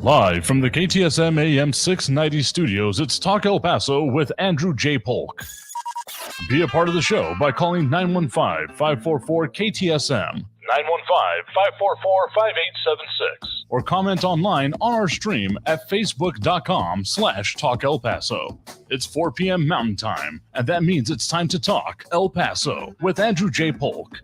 Live from the KTSM AM 690 studios, it's Talk El Paso with Andrew J. Polk. Be a part of the show by calling 915-544-KTSM, 915-544-5876, or comment online on our stream at facebook.com/Talk El Paso. It's 4 p.m. Mountain Time, and that means it's time to talk El Paso with Andrew J. Polk.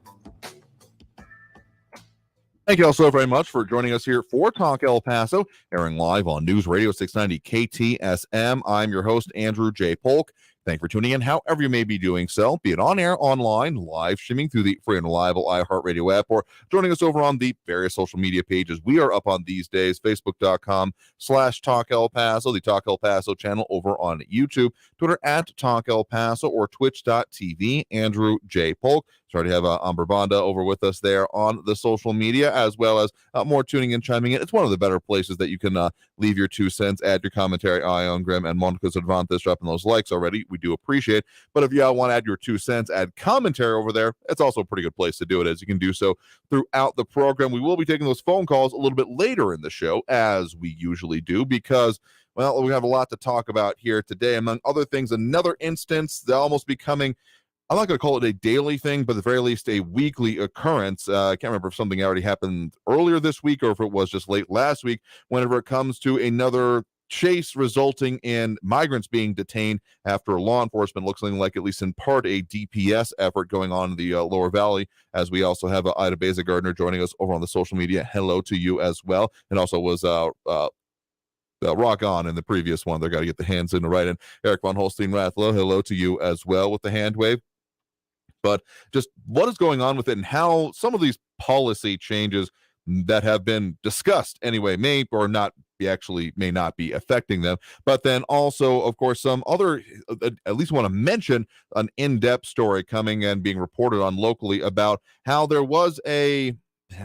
Thank you all so very much for joining us here for Talk El Paso, airing live on News Radio 690 KTSM. I'm your host, Andrew J. Polk. Thank you for tuning in, however you may be doing so, be it on air, online, live streaming through the free and reliable iHeartRadio app, or joining us over on the various social media pages we are up on these days, facebook.com/Talk El Paso, the Talk El Paso channel over on YouTube, Twitter at Talk El Paso, or twitch.tv, Andrew J. Polk. Sorry to have Amber Banda over with us there on the social media, as well as more tuning in, chiming in. It's one of the better places that you can leave your 2 cents, add your commentary. Ion Grimm and Monica Cervantes dropping those likes already. We do appreciate. But if you want to add your 2 cents, add commentary over there, it's also a pretty good place to do it, as you can do so throughout the program. We will be taking those phone calls a little bit later in the show, as we usually do, because well, we have a lot to talk about here today. Among other things, another instance, they're almost becoming, I'm not going to call it a daily thing, but at the very least a weekly occurrence. I can't remember if something already happened earlier this week or if it was just late last week, whenever it comes to another chase resulting in migrants being detained after law enforcement looks like, at least in part, a DPS effort going on in the Lower Valley, as we also have Ida Beza Gardner joining us over on the social media. Hello to you as well. And also was Rock On in the previous one. They've got to get the hands in the right. And Eric von Holstein-Rathlow, hello to you as well with the hand wave. But just what is going on with it and how some of these policy changes that have been discussed anyway may or not be actually may not be affecting them. But then also, of course, some other, at least want to mention an in-depth story coming and being reported on locally about how there was a,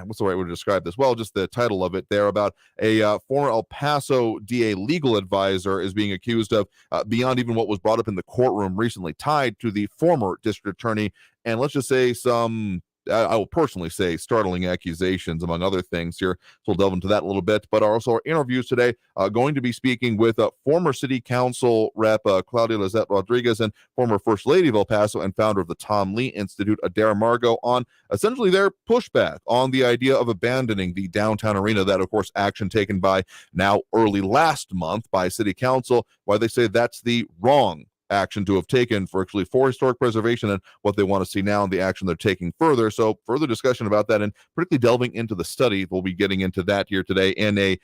what's the right way to describe this? Well, just the title of it there, about a former El Paso DA legal advisor is being accused of, beyond even what was brought up in the courtroom recently, tied to the former district attorney. And let's just say some, I will personally say, startling accusations, among other things here. So we'll delve into that a little bit. But also our interviews today, going to be speaking with former city council rep Claudia Lizette Rodriguez and former First Lady of El Paso and founder of the Tom Lee Institute, Adair Margot, on essentially their pushback on the idea of abandoning the downtown arena. That, of course, action taken by now early last month by city council, why they say that's the wrong action to have taken for historic preservation, and what they want to see now and the action they're taking further. So further discussion about that, and particularly delving into the study, we'll be getting into that here today in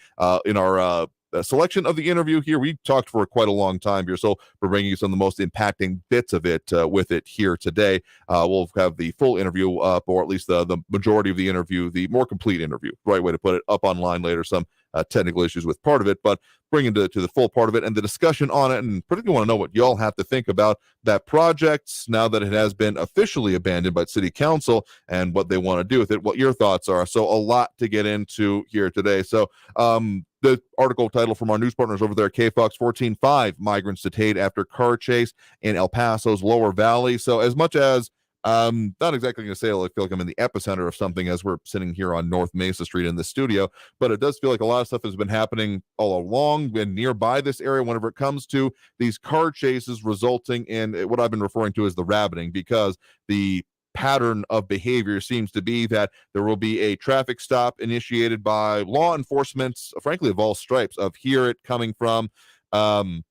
our selection of the interview here. We talked for quite a long time here, so we're bringing you some of the most impacting bits of it with it here today. We'll have the full interview up, or at least the majority of the interview, the more complete interview, right way to put it, up online later. Some technical issues with part of it, but bringing to the full part of it and the discussion on it, and particularly want to know what y'all have to think about that project now that it has been officially abandoned by city council and what they want to do with it, what your thoughts are. So a lot to get into here today. So the article title from our news partners over there, KFOX 14.5, migrants detained after car chase in El Paso's Lower Valley. So as much as not exactly going to say I feel like I'm in the epicenter of something as we're sitting here on North Mesa Street in the studio, but it does feel like a lot of stuff has been happening all along and nearby this area whenever it comes to these car chases, resulting in what I've been referring to as the rabbiting, because the pattern of behavior seems to be that there will be a traffic stop initiated by law enforcement, frankly, of all stripes, of here it coming from police,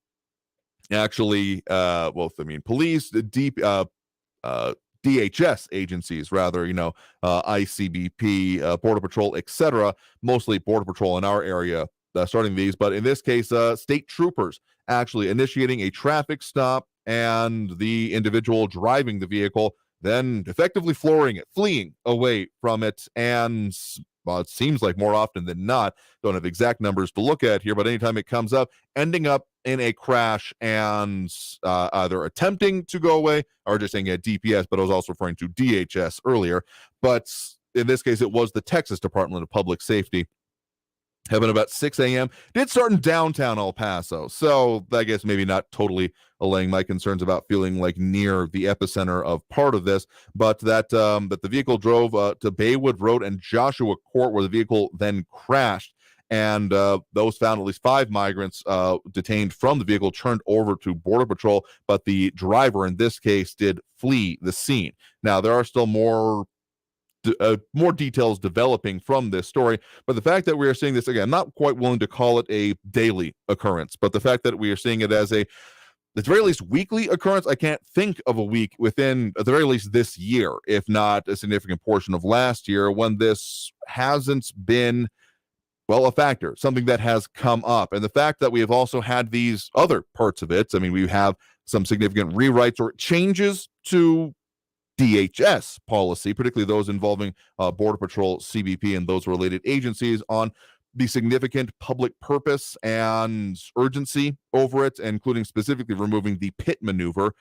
DHS agencies, rather, ICBP, Border Patrol, etc., mostly Border Patrol in our area starting these, but in this case, state troopers actually initiating a traffic stop, and the individual driving the vehicle then effectively flooring it, fleeing away from it, and it seems like more often than not, don't have exact numbers to look at here, but anytime it comes up, ending up in a crash and either attempting to go away or just saying a DPS, but I was also referring to DHS earlier. But in this case, it was the Texas Department of Public Safety. Happened about 6 a.m. Did start in downtown El Paso. So I guess maybe not totally allaying my concerns about feeling like near the epicenter of part of this, but that the vehicle drove to Baywood Road and Joshua Court, where the vehicle then crashed. and those found at least 5 migrants detained from the vehicle, turned over to Border Patrol, but the driver in this case did flee the scene. Now, there are still more details developing from this story, but the fact that we are seeing this, again, I'm not quite willing to call it a daily occurrence, but the fact that we are seeing it as at the very least weekly occurrence, I can't think of a week within at the very least this year, if not a significant portion of last year, when this hasn't been, well, a factor, something that has come up. And the fact that we have also had these other parts of it, I mean, we have some significant rewrites or changes to DHS policy, particularly those involving Border Patrol, CBP, and those related agencies, on the significant public purpose and urgency over it, including specifically removing the pit maneuver,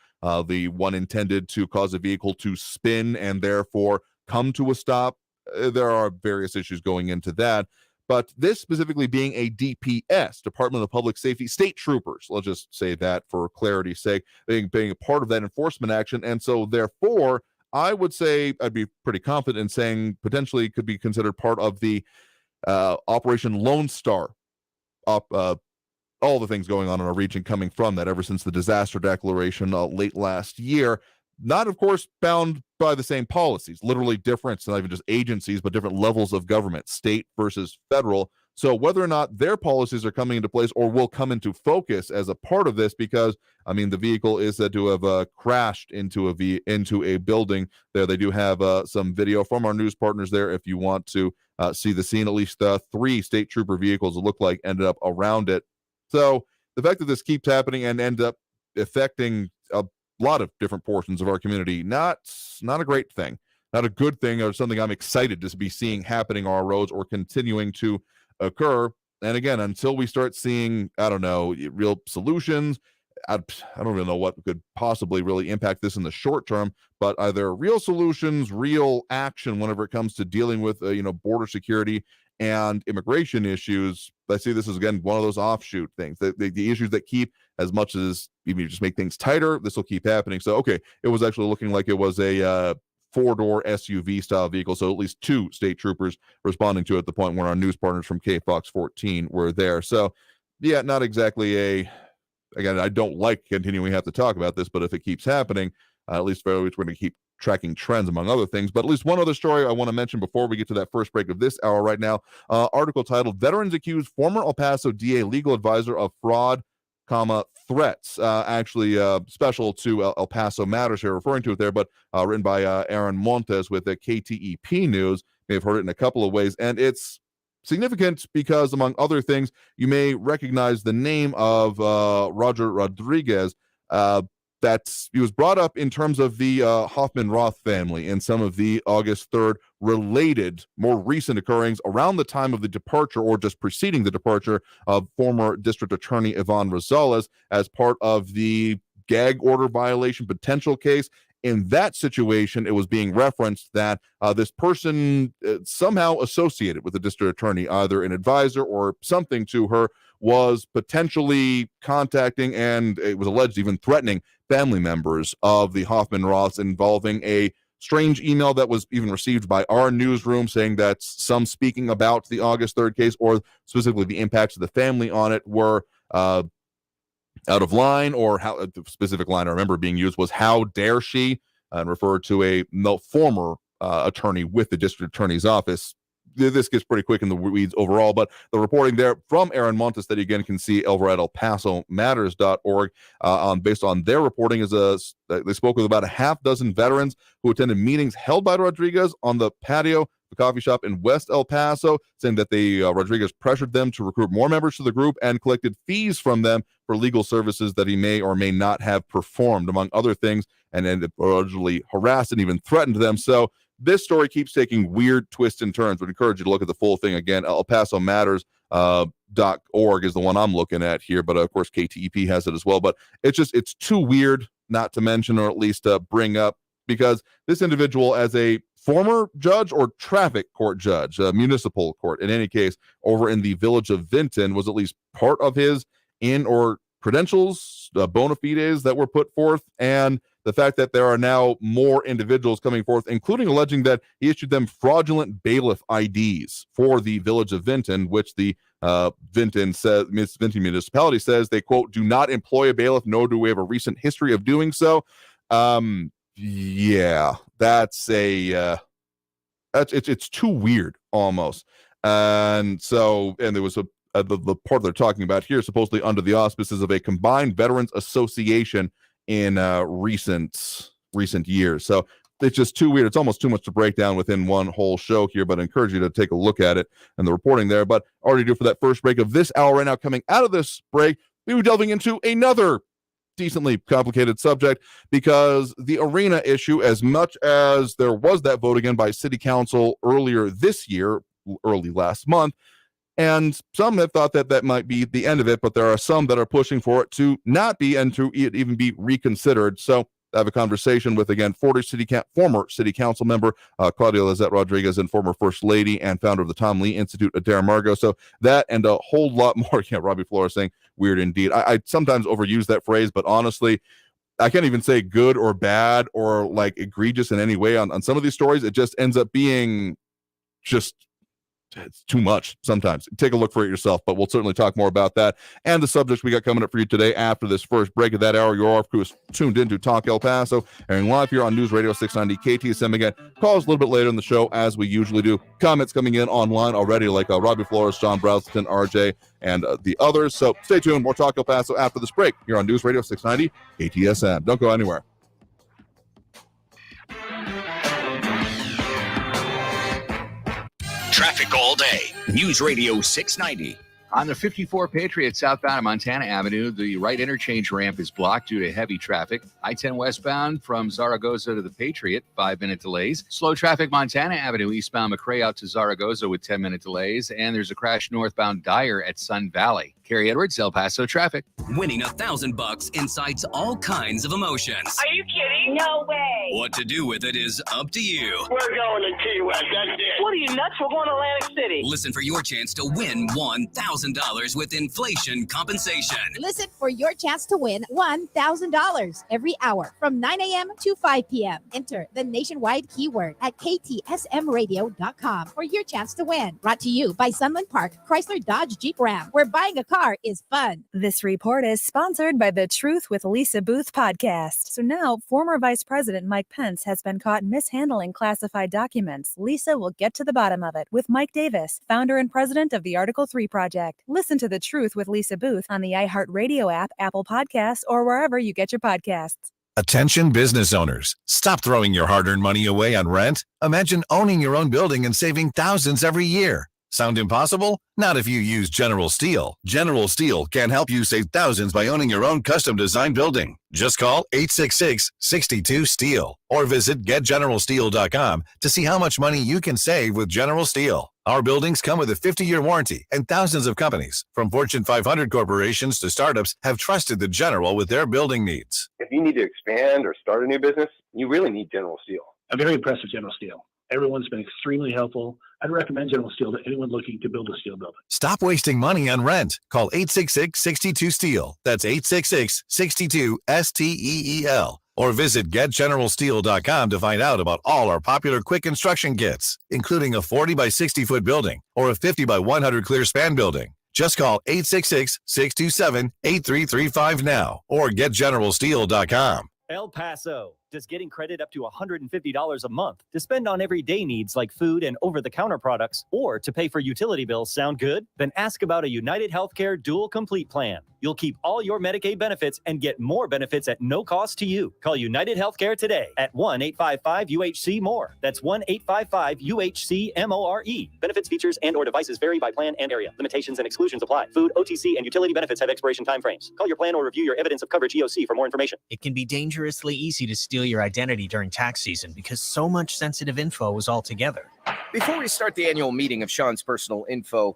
the one intended to cause a vehicle to spin and therefore come to a stop. There are various issues going into that. But this specifically being a DPS, Department of Public Safety, state troopers, let's just say that for clarity's sake, being a part of that enforcement action. And so therefore, I would say I'd be pretty confident in saying potentially could be considered part of the Operation Lone Star, all the things going on in our region coming from that ever since the disaster declaration late last year. Not, of course, bound by the same policies, literally different, not even just agencies, but different levels of government, state versus federal. So whether or not their policies are coming into place or will come into focus as a part of this, because, I mean, the vehicle is said to have crashed into a building there. They do have some video from our news partners there if you want to see the scene. At least 3 state trooper vehicles, it looked like, ended up around it. So the fact that this keeps happening and end up affecting a lot of different portions of our community, not a great thing, not a good thing, or something I'm excited to be seeing happening on our roads or continuing to occur. And again, until we start seeing, I don't know, real solutions, I don't even know what could possibly really impact this in the short term, but either real solutions, real action whenever it comes to dealing with border security and immigration issues. I see this as, again, one of those offshoot things, the issues that keep, as much as even you just make things tighter, this will keep happening. So, okay, it was actually looking like it was a 4-door SUV style vehicle. So at least 2 state troopers responding to it at the point where our news partners from KFOX 14 were there. So yeah, not exactly again, I don't like continuing to have to talk about this, but if it keeps happening, at least we're going to keep tracking trends, among other things. But at least one other story I want to mention before we get to that first break of this hour right now. Article titled, Veterans Accuse Former El Paso DA Legal Advisor of Fraud, Threats. Actually special to El Paso Matters here, referring to it there, but written by Aaron Montes with the KTEP News. You may have heard it in a couple of ways, and it's significant because, among other things, you may recognize the name of Roger Rodriguez. He was brought up in terms of the Hoffman-Roth family and some of the August 3rd related, more recent occurrings around the time of the departure or just preceding the departure of former District Attorney Yvonne Rosales as part of the gag order violation potential case. In that situation, it was being referenced that this person somehow associated with the district attorney, either an advisor or something to her, was potentially contacting, and it was alleged even threatening, family members of the Hoffman-Roths, involving a strange email that was even received by our newsroom saying that some speaking about the August 3rd case, or specifically the impacts of the family on it, were out of line, or how the specific line I remember being used was, how dare she, and referred to a former attorney with the district attorney's office. This gets pretty quick in the weeds overall, but the reporting there from Aaron Montes that you again can see over at elpasomatters.org based on their reporting is they spoke with about a half dozen veterans who attended meetings held by Rodriguez on the patio, the coffee shop in West El Paso, saying that Rodriguez pressured them to recruit more members to the group and collected fees from them for legal services that he may or may not have performed, among other things, and then allegedly harassed and even threatened them. So this story keeps taking weird twists and turns. Would encourage you to look at the full thing again. elpasomatters.org is the one I'm looking at here, but of course KTEP has it as well. But it's too weird not to mention, or at least bring up, because this individual, as a former judge or traffic court judge, municipal court in any case, over in the village of Vinton, was at least part of his or credentials, bona fides that were put forth, and the fact that there are now more individuals coming forth, including alleging that he issued them fraudulent bailiff IDs for the village of Vinton, which the Vinton Municipality says they, quote, do not employ a bailiff, nor do we have a recent history of doing so. Yeah, that's it's too weird almost. And there was the part they're talking about here, supposedly under the auspices of a combined Veterans Association in recent years. So it's just too weird. It's almost too much to break down within one whole show here, but I encourage you to take a look at it and the reporting there. But already do for that first break of this hour right now. Coming out of this break, we were delving into another decently complicated subject, because the arena issue, as much as there was that vote again by City Council earlier this year, early last month, and some have thought that might be the end of it, but there are some that are pushing for it to not be and to even be reconsidered. So I have a conversation with, again, former City Council member Claudia Lizette Rodriguez and former First Lady and founder of the Tom Lee Institute, Adair Margot. So that and a whole lot more. Yeah, Robbie Flores saying weird indeed. I sometimes overuse that phrase, but honestly, I can't even say good or bad or like egregious in any way on some of these stories. It just ends up being just, it's too much sometimes. Take a look for it yourself, but we'll certainly talk more about that and the subjects we got coming up for you today after this first break of that hour. Your RF crew is tuned into Talk El Paso, airing live here on News Radio 690 KTSM. Again, calls a little bit later in the show, as we usually do. Comments coming in online already, like Robbie Flores, John Browston, RJ, and the others. So stay tuned. More Talk El Paso after this break here on News Radio 690 KTSM. Don't go anywhere. Traffic all day. News Radio 690. On the 54 Patriot southbound of Montana Avenue, the right interchange ramp is blocked due to heavy traffic. I-10 westbound from Zaragoza to the Patriot, 5-minute delays. Slow traffic Montana Avenue eastbound McRae out to Zaragoza with 10-minute delays. And there's a crash northbound Dyer at Sun Valley. Carrie Edwards, El Paso traffic. Winning $1,000 incites all kinds of emotions. Are you kidding? No way. What to do with it is up to you. We're going to Key West, that's it. What are you, nuts? We're going to Atlantic City. Listen for your chance to win $1,000 with inflation compensation. Listen for your chance to win $1,000 every hour from 9 a.m. to 5 p.m. Enter the nationwide keyword at ktsmradio.com for your chance to win. Brought to you by Sunland Park, Chrysler Dodge Jeep Ram, where buying a car is fun. This report is sponsored by the Truth with Lisa Booth podcast. So now, former Vice President Mike Pence has been caught mishandling classified documents. Lisa will get to the bottom of it with Mike Davis, founder and president of the Article 3 Project. Listen to The Truth with Lisa Booth on the iHeartRadio app, Apple Podcasts, or wherever you get your podcasts. Attention business owners. Stop throwing your hard-earned money away on rent. Imagine owning your own building and saving thousands every year. Sound impossible? Not if you use General Steel. General Steel can help you save thousands by owning your own custom-designed building. Just call 866-62-STEEL or visit getgeneralsteel.com to see how much money you can save with General Steel. Our buildings come with a 50-year warranty, and thousands of companies, from Fortune 500 corporations to startups, have trusted the General with their building needs. If you need to expand or start a new business, you really need General Steel. I'm very impressed with General Steel. Everyone's been extremely helpful. I'd recommend General Steel to anyone looking to build a steel building. Stop wasting money on rent. Call 866-62-STEEL. That's 866-62-STEEL. Or visit getgeneralsteel.com to find out about all our popular quick construction kits, including a 40 by 60 foot building or a 50 by 100 clear span building. Just call 866-627-8335 now or getgeneralsteel.com. El Paso. Does getting credit up to $150 a month to spend on everyday needs like food and over-the-counter products or to pay for utility bills sound good? Then ask about a United Healthcare Dual Complete Plan. You'll keep all your Medicaid benefits and get more benefits at no cost to you. Call United Healthcare today at 1-855-UHC-MORE. That's 1-855-UHC-MORE. Benefits, features, and/or devices vary by plan and area. Limitations and exclusions apply. Food, OTC, and utility benefits have expiration timeframes. Call your plan or review your evidence of coverage EOC for more information. It can be dangerously easy to steal your identity during tax season because so much sensitive info is all together. Before we start the annual meeting of Sean's personal info,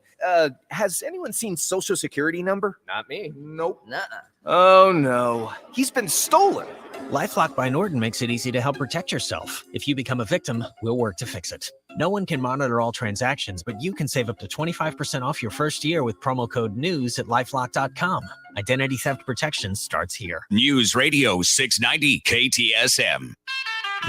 has anyone seen Social Security number? Not me. Nope. Nuh-uh. Oh, no. He's been stolen. LifeLock by Norton makes it easy to help protect yourself. If you become a victim, we'll work to fix it. No one can monitor all transactions, but you can save up to 25% off your first year with promo code NEWS at LifeLock.com. Identity theft protection starts here. News Radio 690 KTSM.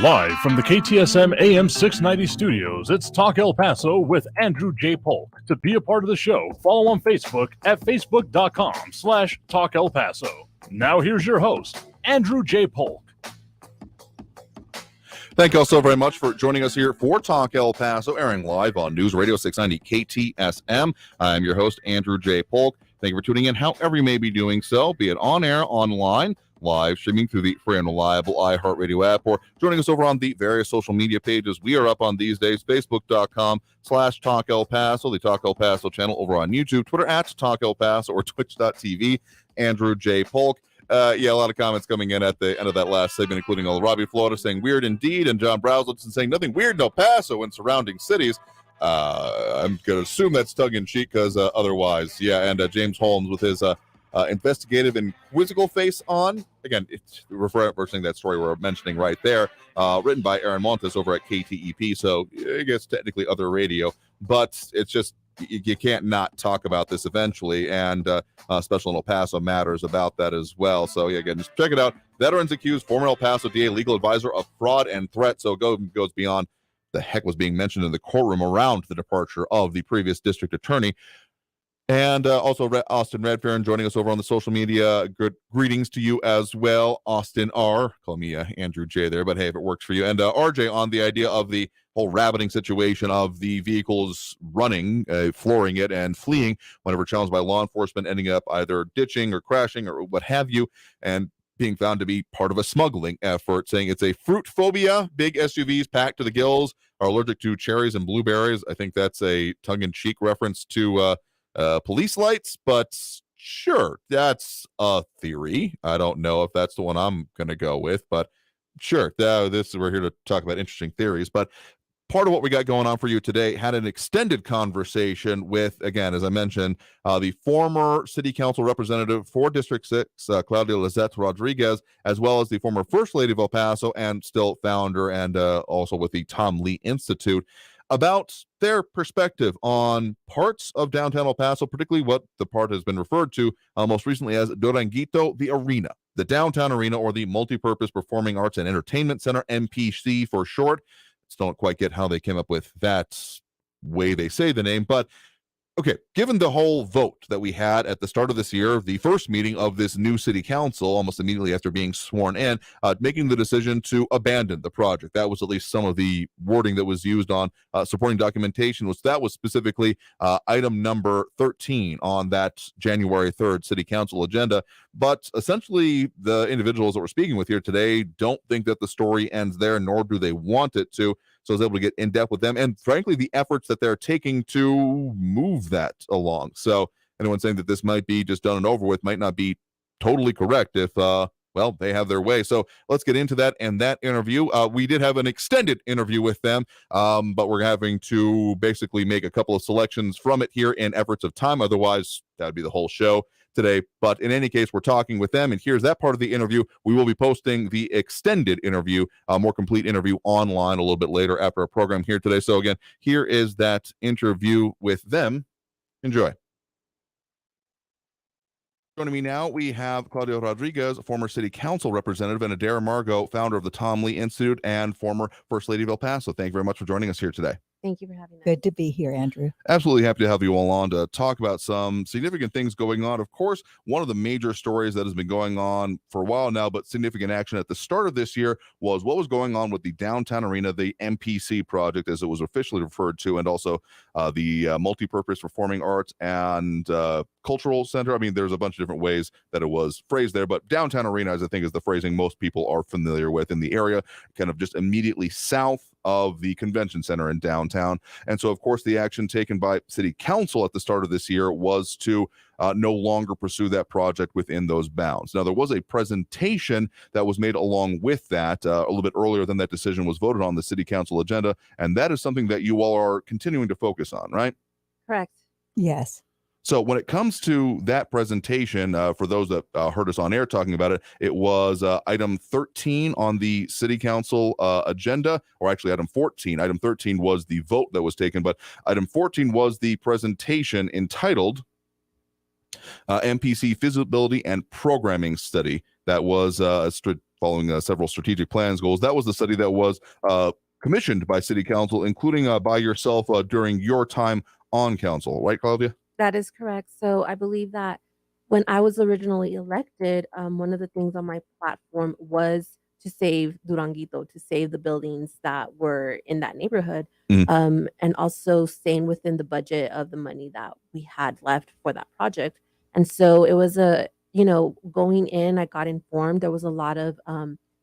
Live from the KTSM AM 690 studios, it's Talk El Paso with Andrew J. Polk. To be a part of the show, follow on Facebook at facebook.com/Talk El Paso. Now here's your host, Andrew J. Polk. Thank you all so very much for joining us here for Talk El Paso, airing live on News Radio 690 KTSM. I'm your host, Andrew J. Polk. Thank you for tuning in, however you may be doing so, be it on air, online, live streaming through the free and reliable iHeartRadio app, or joining us over on the various social media pages we are up on these days, facebook.com/Talk El Paso, the Talk El Paso channel over on YouTube, Twitter at Talk El Paso, or twitch.tv, Andrew J. Polk. A lot of comments coming in at the end of that last segment, including Robbie Florida saying weird indeed, and John Browselson saying nothing weird in El Paso and surrounding cities. I'm going to assume that's tongue-in-cheek because otherwise, and James Holmes with his investigative and quizzical face on. Again, it's referencing that story we're mentioning right there, written by Aaron Montes over at KTEP, so I guess technically other radio, but it's just, you can't not talk about this eventually, and Special in El Paso matters about that as well. So again, just check it out. Veterans accused former El Paso DA legal advisor of fraud and threat. So it goes beyond the heck was being mentioned in the courtroom around the departure of the previous district attorney. And also Austin Redfern joining us over on the social media. Good greetings to you as well, Austin R. Call me Andrew J there, but hey, if it works for you. And RJ on the idea of the whole rabbiting situation of the vehicles running, flooring it, and fleeing whenever challenged by law enforcement, ending up either ditching or crashing or what have you, and being found to be part of a smuggling effort, saying it's a fruit phobia. Big SUVs packed to the gills are allergic to cherries and blueberries. I think that's a tongue-in-cheek reference to police lights, but sure, that's a theory. I don't know if that's the one I'm going to go with, but sure, we're here to talk about interesting theories. But part of what we got going on for you today had an extended conversation with, again, as I mentioned, the former city council representative for District 6, Claudia Lizette Rodriguez, as well as the former First Lady of El Paso and still founder and also with the Tom Lee Institute, about their perspective on parts of downtown El Paso, particularly what the part has been referred to most recently as Duranguito, the arena, the downtown arena, or the Multipurpose Performing Arts and Entertainment Center, MPC for short. Still don't quite get how they came up with that way they say the name, but okay, given the whole vote that we had at the start of this year, the first meeting of this new city council, almost immediately after being sworn in, making the decision to abandon the project. That was at least some of the wording that was used on supporting documentation. That was specifically item number 13 on that January 3rd city council agenda. But essentially, the individuals that we're speaking with here today don't think that the story ends there, nor do they want it to. So I was able to get in depth with them and frankly, the efforts that they're taking to move that along. So anyone saying that this might be just done and over with might not be totally correct if, they have their way. So let's get into that and that interview. We did have an extended interview with them, but we're having to basically make a couple of selections from it here in efforts of time. Otherwise, that would be the whole show today. But in any case, we're talking with them, and here's that part of the interview. We will be posting the extended interview, more complete interview online a little bit later after our program here today. So again, here is that interview with them. Enjoy. Joining me now, we have Claudia Rodriguez, former city council representative, and Adair Margot, founder of the Tom Lee Institute and former First Lady of El Paso. Thank you very much for joining us here today. Thank you for having me. Good to be here, Andrew. Absolutely happy to have you all on to talk about some significant things going on. Of course, one of the major stories that has been going on for a while now, but significant action at the start of this year, was what was going on with the downtown arena, the MPC project, as it was officially referred to, and also the Multipurpose Performing Arts and Cultural Center. I mean, there's a bunch of different ways that it was phrased there, but downtown arena, as I think, is the phrasing most people are familiar with in the area, kind of just immediately south of the convention center in downtown. And so, of course, the action taken by city council at the start of this year was to no longer pursue that project within those bounds. Now, there was a presentation that was made along with that a little bit earlier than that decision was voted on the city council agenda, and that is something that you all are continuing to focus on, right? Correct. Yes. So when it comes to that presentation, for those that heard us on air talking about it, it was item 13 on the city council agenda, or actually item 14. Item 13 was the vote that was taken, but item 14 was the presentation entitled MPC Feasibility and Programming Study. That was following several strategic plans goals. That was the study that was commissioned by City Council, including by yourself during your time on council, right, Claudia? That is correct. So I believe that when I was originally elected, one of the things on my platform was to save Duranguito, to save the buildings that were in that neighborhood, and also staying within the budget of the money that we had left for that project. And so it was going in, I got informed. There was a lot of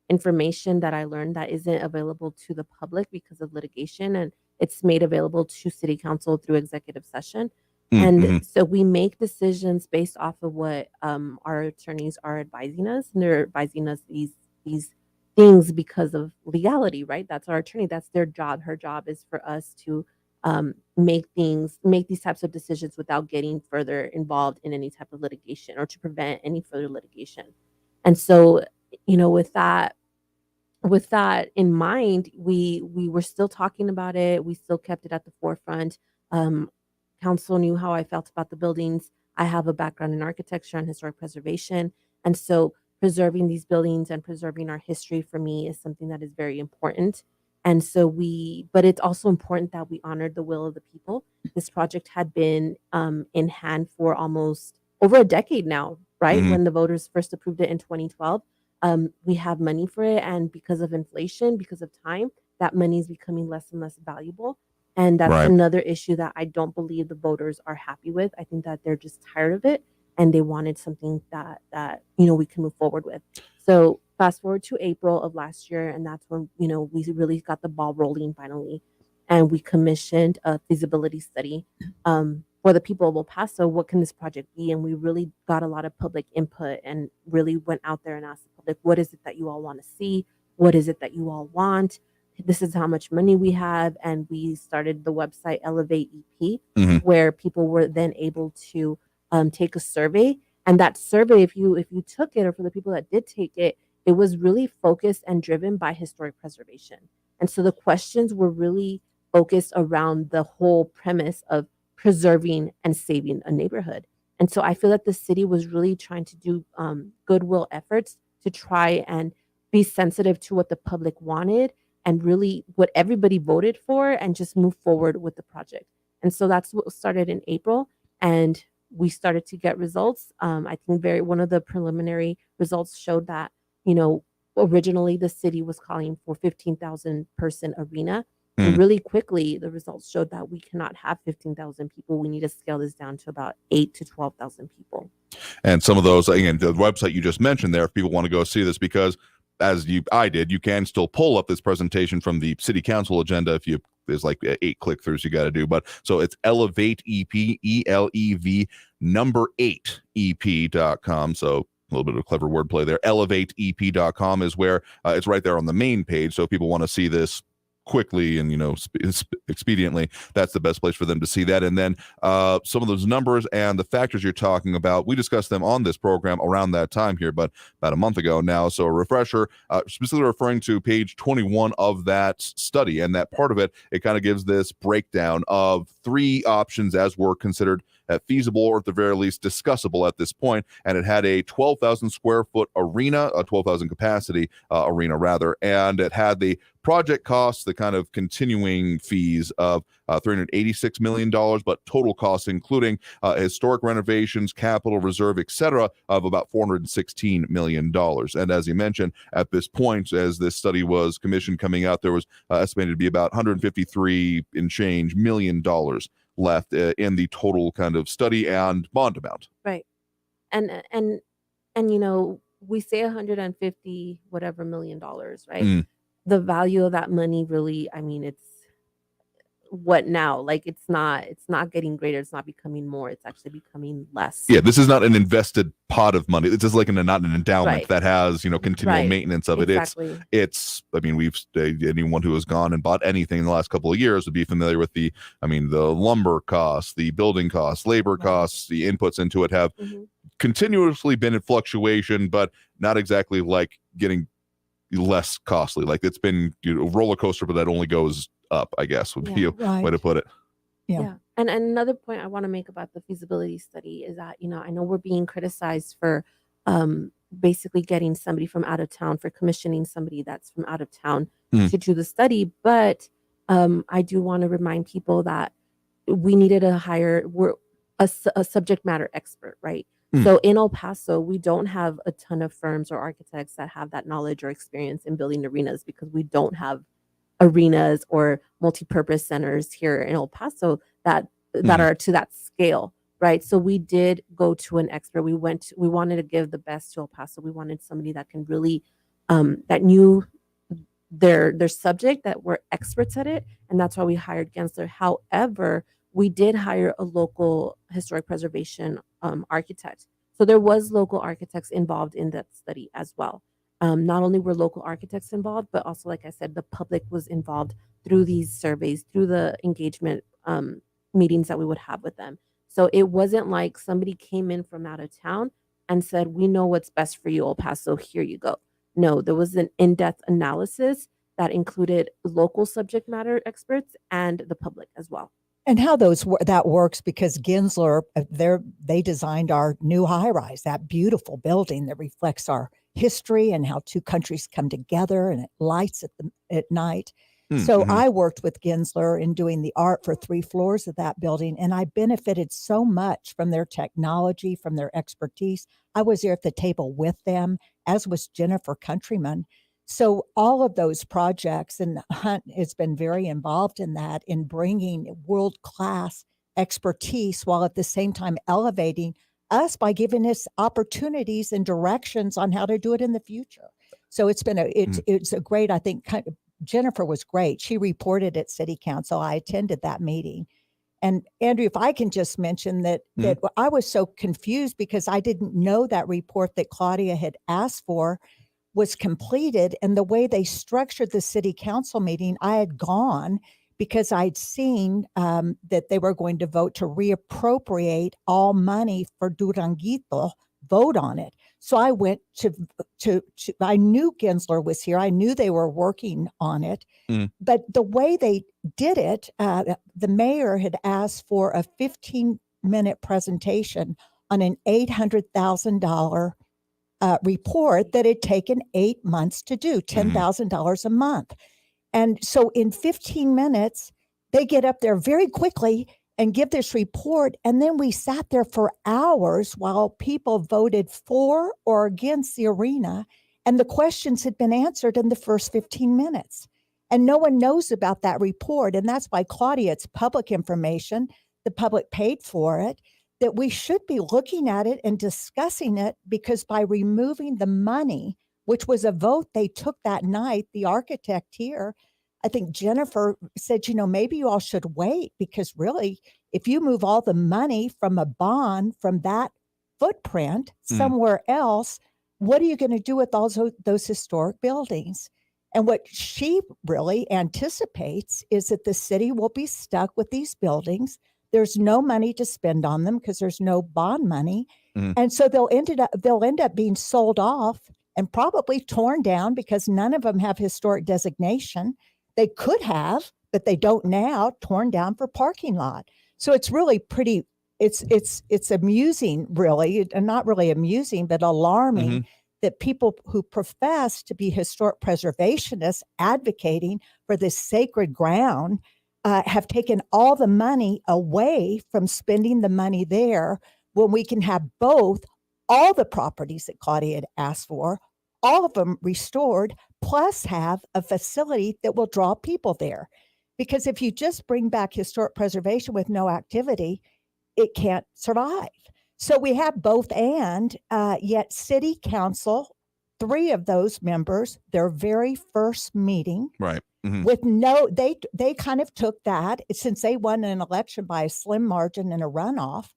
information that I learned that isn't available to the public because of litigation, and it's made available to City Council through executive session. And so we make decisions based off of what our attorneys are advising us, and they're advising us these things because of legality, right? That's our attorney. That's their job. Her job is for us to make these types of decisions without getting further involved in any type of litigation or to prevent any further litigation. And so, with that in mind, we were still talking about it. We still kept it at the forefront. Council knew how I felt about the buildings. I have a background in architecture and historic preservation. And so preserving these buildings and preserving our history for me is something that is very important. And so but it's also important that we honored the will of the people. This project had been in hand for almost over a decade now, right? When the voters first approved it in 2012. We have money for it. And because of inflation, because of time, that money is becoming less and less valuable. And that's another issue that I don't believe the voters are happy with. I think that they're just tired of it and they wanted something that we can move forward with. So fast forward to April of last year, and that's when we really got the ball rolling finally, and we commissioned a feasibility study for the people of El Paso. What can this project be? And we really got a lot of public input and really went out there and asked the public, what is it that you all want to see? What is it that you all want? This is how much money we have. And we started the website Elevate EP, where people were then able to take a survey. And that survey, if you took it, or for the people that did take it, it was really focused and driven by historic preservation. And so the questions were really focused around the whole premise of preserving and saving a neighborhood. And so I feel that the city was really trying to do goodwill efforts to try and be sensitive to what the public wanted and really what everybody voted for, and just move forward with the project. And so that's what started in April, and we started to get results. I think one of the preliminary results showed that, originally the city was calling for 15,000 person arena. And really quickly, the results showed that we cannot have 15,000 people. We need to scale this down to about 8,000 to 12,000 people. And some of those, again, the website you just mentioned there, if people want to go see this, because I did, you can still pull up this presentation from the City Council agenda there's like 8 click-throughs you got to do. But so it's Elevate EP, ELEV number 8 EP.com. So a little bit of clever wordplay there. ElevateEP.com is where it's right there on the main page. So if people want to see this quickly and expediently, that's the best place for them to see that. And then some of those numbers and the factors you're talking about, we discussed them on this program around that time here, but about a month ago now. So a refresher, specifically referring to page 21 of that study, and that part of it kind of gives this breakdown of 3 options as were considered feasible, or at the very least discussable at this point. And it had a 12,000 square foot arena, a 12,000 capacity arena rather, and it had the project costs, the kind of continuing fees of $386 million, but total costs, including historic renovations, capital reserve, etc., of about $416 million. And as you mentioned, at this point, as this study was commissioned coming out, there was estimated to be about $153 and change million left in the total kind of study and bond amount. Right. And we say 150 whatever million dollars, right? The value of that money really, it's what now? Like it's not getting greater, it's not becoming more, it's actually becoming less. Yeah, this is not an invested pot of money. It's just like not an endowment that has, continual maintenance of it. Exactly. It's we've anyone who has gone and bought anything in the last couple of years would be familiar with the lumber costs, the building costs, labor costs, the inputs into it have continuously been in fluctuation, but not exactly like getting less costly. Like it's been a roller coaster, but that only goes up, I guess would be a way to put it. Yeah. And another point I want to make about the feasibility study is that, I know we're being criticized for basically getting somebody from out of town, for commissioning somebody that's from out of town Mm. to do the study. But I do want to remind people that we needed to hire a subject matter expert, right? Mm. So in El Paso, we don't have a ton of firms or architects that have that knowledge or experience in building arenas, because we don't have arenas or multi-purpose centers here in El Paso that are to that scale, right? So we did go to an expert. We wanted to give the best to El Paso. We wanted somebody that can really that knew their subject, that were experts at it, and that's why we hired Gensler. However, we did hire a local historic preservation architect. So there was local architects involved in that study as well. Not only were local architects involved, but also, like I said, the public was involved through these surveys, through the engagement meetings that we would have with them. So it wasn't like somebody came in from out of town and said, "We know what's best for you, El Paso, here you go." No, there was an in-depth analysis that included local subject matter experts and the public as well. And how that works, because Gensler, they designed our new high rise, that beautiful building that reflects our history and how two countries come together, and it lights at night. So I worked with Gensler in doing the art for 3 floors of that building, and I benefited so much from their technology, from their expertise. I was there at the table with them, as was Jennifer Countryman. So all of those projects, and Hunt has been very involved in that, in bringing world-class expertise while at the same time elevating us by giving us opportunities and directions on how to do it in the future. So it's been it's a great, I think, Jennifer was great. She reported at City Council. I attended that meeting. And Andrew, if I can just mention that I was so confused because I didn't know that report that Claudia had asked for was completed, and the way they structured the City Council meeting, I had gone because I'd seen that they were going to vote to reappropriate all money for Duranguito, vote on it. So I went to I knew Gensler was here. I knew they were working on it. But the way they did it, the mayor had asked for a 15-minute presentation on an $800,000 report that had taken 8 months to do, $10,000 a month. And so in 15 minutes, they get up there very quickly and give this report. And then we sat there for hours while people voted for or against the arena. And the questions had been answered in the first 15 minutes. And no one knows about that report. And that's why, Claudia, it's public information. The public paid for it, that we should be looking at it and discussing it, because by removing the money, which was a vote they took that night, the architect here, I think Jennifer said, maybe you all should wait, because really, if you move all the money from a bond from that footprint somewhere else, what are you going to do with all those historic buildings? And what she really anticipates is that the city will be stuck with these buildings. There's no money to spend on them because there's no bond money. And so they'll end up being sold off and probably torn down, because none of them have historic designation. They could have, but they don't now, torn down for parking lot. So it's really pretty, it's amusing, really, and not really amusing, but alarming that people who profess to be historic preservationists advocating for this sacred ground have taken all the money away from spending the money there, when we can have both, all the properties that Claudia had asked for, all of them restored, plus have a facility that will draw people there. Because if you just bring back historic preservation with no activity, it can't survive. So we have both, and yet City Council, 3 of those members, their very first meeting, right, with they kind of took that, since they won an election by a slim margin in a runoff,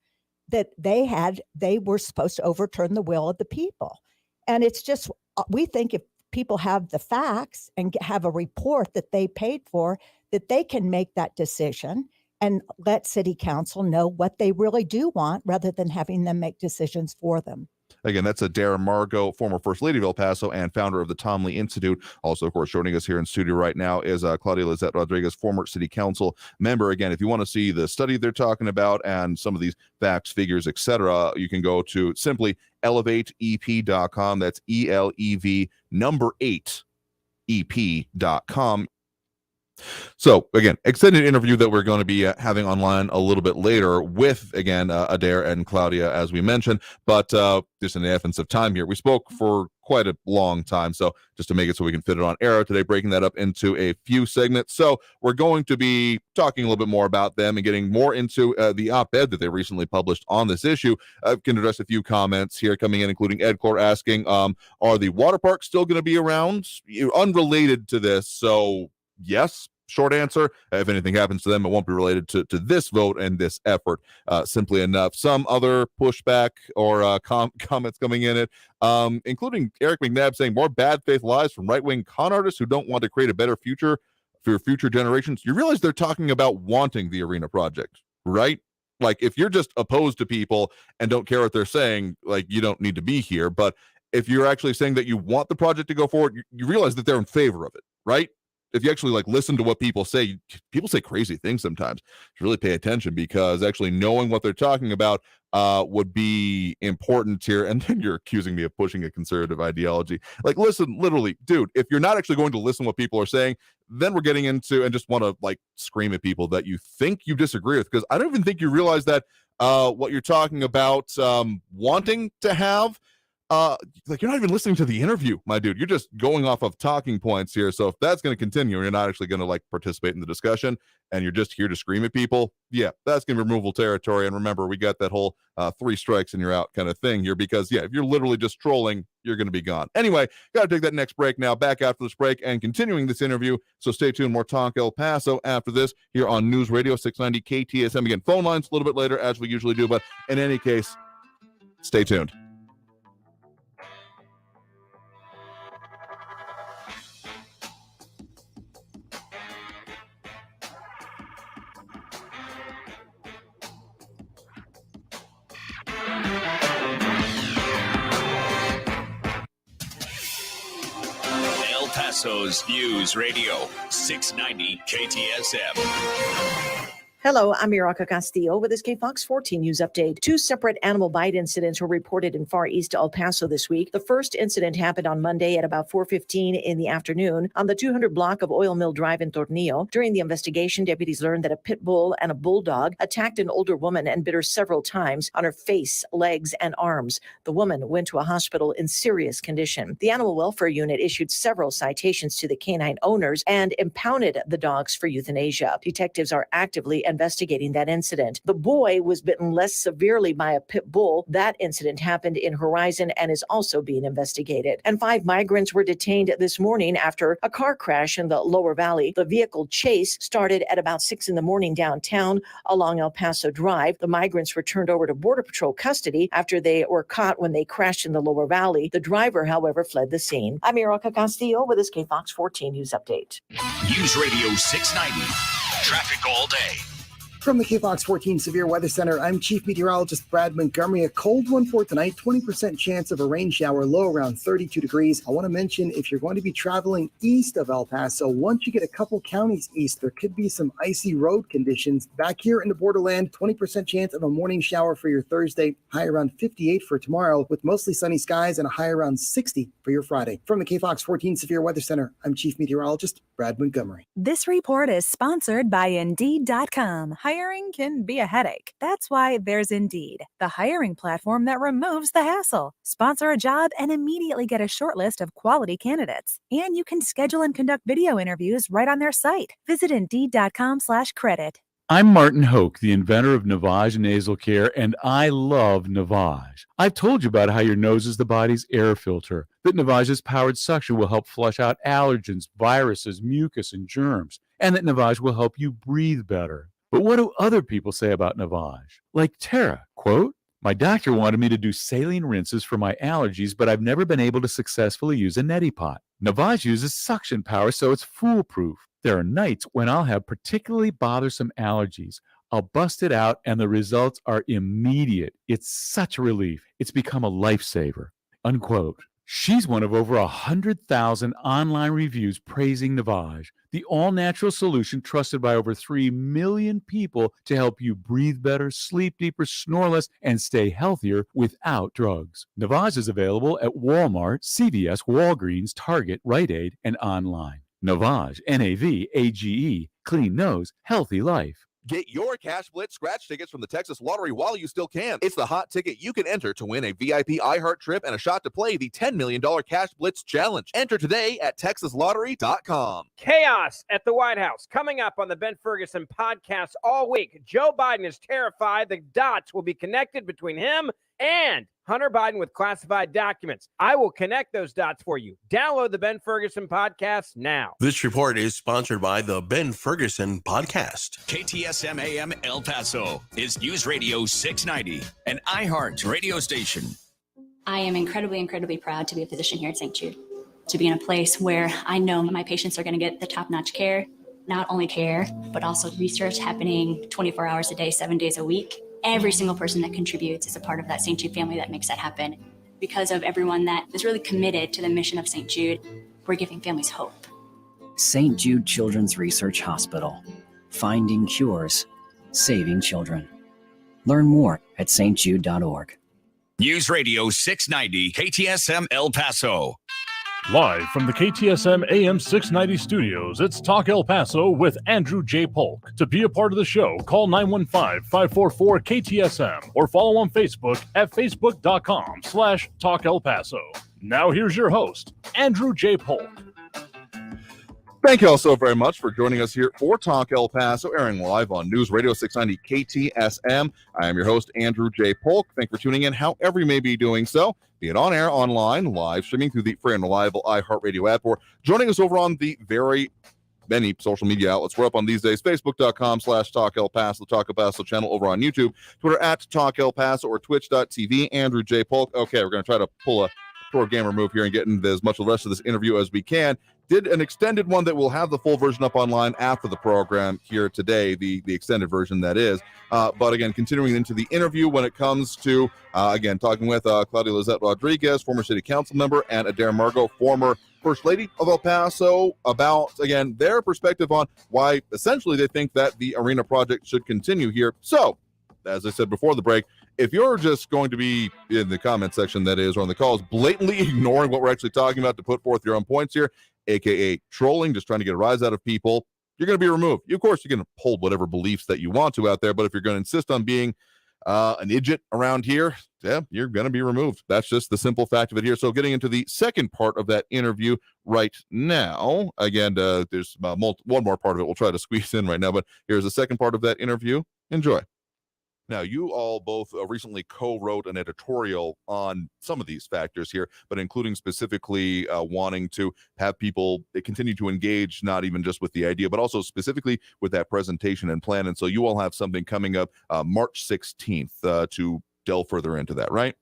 that they were supposed to overturn the will of the people. And it's just, we think if people have the facts and have a report that they paid for, that they can make that decision and let City Council know what they really do want, rather than having them make decisions for them. Again, that's Adair Margot, former First Lady of El Paso and founder of the Tom Lee Institute. Also, of course, joining us here in studio right now is Claudia Lizette Rodriguez, former city council member. Again, if you want to see the study they're talking about and some of these facts, figures, etc., you can go to simply elevateep.com. That's ELEV number 8 EP.com. So again, extended interview that we're going to be having online a little bit later with, again, Adair and Claudia, as we mentioned, but just in the essence of time here, we spoke for quite a long time. So just to make it so we can fit it on air today, breaking that up into a few segments. So we're going to be talking a little bit more about them and getting more into the op-ed that they recently published on this issue. I can address a few comments here coming in, including Edcor asking, are the water parks still going to be around? Unrelated to this. So yes, short answer. If anything happens to them, it won't be related to this vote and this effort. Simply enough. Some other pushback or comments coming in it, including Eric McNabb saying more bad faith lies from right-wing con artists who don't want to create a better future for future generations. You realize they're talking about wanting the arena project, right? Like, if you're just opposed to people and don't care what they're saying, like, you don't need to be here. But if you're actually saying that you want the project to go forward, you realize that they're in favor of it, right? If you actually listen to what people say crazy things sometimes. To really pay attention, because actually knowing what they're talking about would be important here. And then you're accusing me of pushing a conservative ideology. Listen, literally, dude, if you're not actually going to listen to what people are saying, then we're getting into and just want to scream at people that you think you disagree with, because I don't even think you realize that what you're talking about wanting to have, you're not even listening to the interview, my dude. You're just going off of talking points here. So if that's going to continue and you're not actually going to participate in the discussion and you're just here to scream at people, yeah, that's going to be removal territory. And remember, we got that whole 3 strikes and you're out kind of thing here, because yeah, if you're literally just trolling, you're going to be gone. Anyway, got to take that next break now. Back after this break and continuing this interview. So stay tuned. More Talk El Paso after this here on News Radio 690 KTSM. Again, phone lines a little bit later as we usually do, but in any case, stay tuned. El Paso's News Radio 690 KTSM. Hello, I'm Miraka Castillo with this KFOX 14 News Update. 2 separate animal bite incidents were reported in Far East El Paso this week. The first incident happened on Monday at about 4:15 in the afternoon on the 200 block of Oil Mill Drive in Tornillo. During the investigation, deputies learned that a pit bull and a bulldog attacked an older woman and bit her several times on her face, legs, and arms. The woman went to a hospital in serious condition. The Animal Welfare Unit issued several citations to the canine owners and impounded the dogs for euthanasia. Detectives are actively investigating that incident. The boy was bitten less severely by a pit bull. That incident happened in Horizon and is also being investigated. And 5 migrants were detained this morning after a car crash in the Lower Valley. The vehicle chase started at about 6 in the morning downtown along El Paso Drive. The migrants were turned over to Border Patrol custody after they were caught when they crashed in the Lower Valley. The driver, however, fled the scene. I'm Miraka Castillo with this KFOX 14 News Update. News Radio 690. Traffic all day. From the KFOX 14 Severe Weather Center, I'm Chief Meteorologist Brad Montgomery. A cold one for tonight, 20% chance of a rain shower, low around 32 degrees. I want to mention, if you're going to be traveling east of El Paso, once you get a couple counties east, there could be some icy road conditions. Back here in the borderland, 20% chance of a morning shower for your Thursday, high around 58 for tomorrow, with mostly sunny skies and a high around 60 for your Friday. From the KFOX 14 Severe Weather Center, I'm Chief Meteorologist Brad Montgomery. This report is sponsored by Indeed.com. Hiring can be a headache. That's why there's Indeed, the hiring platform that removes the hassle. Sponsor a job and immediately get a short list of quality candidates. And you can schedule and conduct video interviews right on their site. Visit Indeed.com/credit. I'm Martin Hoke, the inventor of Navage Nasal Care, and I love Navage. I've told you about how your nose is the body's air filter, that Navage's powered suction will help flush out allergens, viruses, mucus, and germs, and that Navage will help you breathe better. But what do other people say about Navage? Like Tara, quote, "My doctor wanted me to do saline rinses for my allergies, but I've never been able to successfully use a neti pot. Navage uses suction power, so it's foolproof. There are nights when I'll have particularly bothersome allergies. I'll bust it out and the results are immediate. It's such a relief. It's become a lifesaver. Unquote. She's one of over 100,000 online reviews praising Navage, the all-natural solution trusted by over 3 million people to help you breathe better, sleep deeper, snore less, and stay healthier without drugs. Navage is available at Walmart, CVS, Walgreens, Target, Rite Aid, and online. Navage, N-A-V-A-G-E, clean nose, healthy life. Get your Cash Blitz scratch tickets from the Texas Lottery while you still can. It's the hot ticket you can enter to win a VIP iHeart trip and a shot to play the $10 million Cash Blitz Challenge. Enter today at texaslottery.com. Chaos at the White House. Coming up on the Ben Ferguson podcast all week, Joe Biden is terrified the dots will be connected between him and Hunter Biden with classified documents. I will connect those dots for you. Download the Ben Ferguson podcast now. This report is sponsored by the Ben Ferguson podcast. KTSM AM El Paso is News Radio 690, an iHeart radio station. I am incredibly proud to be a physician here at St. Jude, to be in a place where I know my patients are going to get the top-notch care, not only care, but also research happening 24 hours a day, 7 days a week. Every single person that contributes is a part of that St. Jude family that makes that happen. Because of everyone that is really committed to the mission of St. Jude, we're giving families hope. St. Jude Children's Research Hospital. Finding cures, saving children. Learn more at stjude.org. News Radio 690, KTSM El Paso. Live from the KTSM AM 690 studios, it's Talk El Paso with Andrew J. Polk. To be a part of the show, call 915-544-KTSM or follow on Facebook at facebook.com/Talk El Paso. Now here's your host, Andrew J. Polk. Thank you all so very much for joining us here for Talk El Paso, airing live on News Radio 690 KTSM. I am your host, Andrew J. Polk. Thank you for tuning in, however you may be doing so, be it on air, online, live streaming through the free and reliable iHeartRadio app, or joining us over on the very many social media outlets we're up on these days, facebook.com/Talk El Paso, the Talk El Paso channel over on YouTube, Twitter at Talk El Paso, or twitch.tv, Andrew J. Polk. Okay, we're going to try to pull a pro gamer move here and get into as much of the rest of this interview as we can. Did an extended one that will have the full version up online after the program here today, the extended version that is. But again, continuing into the interview when it comes to, again, talking with Claudia Lizette Rodriguez, former city council member, and Adair Margot, former First Lady of El Paso, about, again, their perspective on why essentially they think that the arena project should continue here. So, as I said before the break, if you're just going to be in the comment section, that is, or on the calls, blatantly ignoring what we're actually talking about to put forth your own points here, aka trolling, just trying to get a rise out of people, you're going to be removed. Of course, you're going to hold whatever beliefs that you want to out there, but if you're going to insist on being an idiot around here, yeah, you're going to be removed. That's just the simple fact of it here. So getting into the second part of that interview right now, again, there's one more part of it we'll try to squeeze in right now, but here's the second part of that interview. Enjoy. Now, you all both recently co-wrote an editorial on some of these factors here, but including specifically wanting to have people continue to engage, not even just with the idea, but also specifically with that presentation and plan. And so you all have something coming up March 16th to delve further into that, right?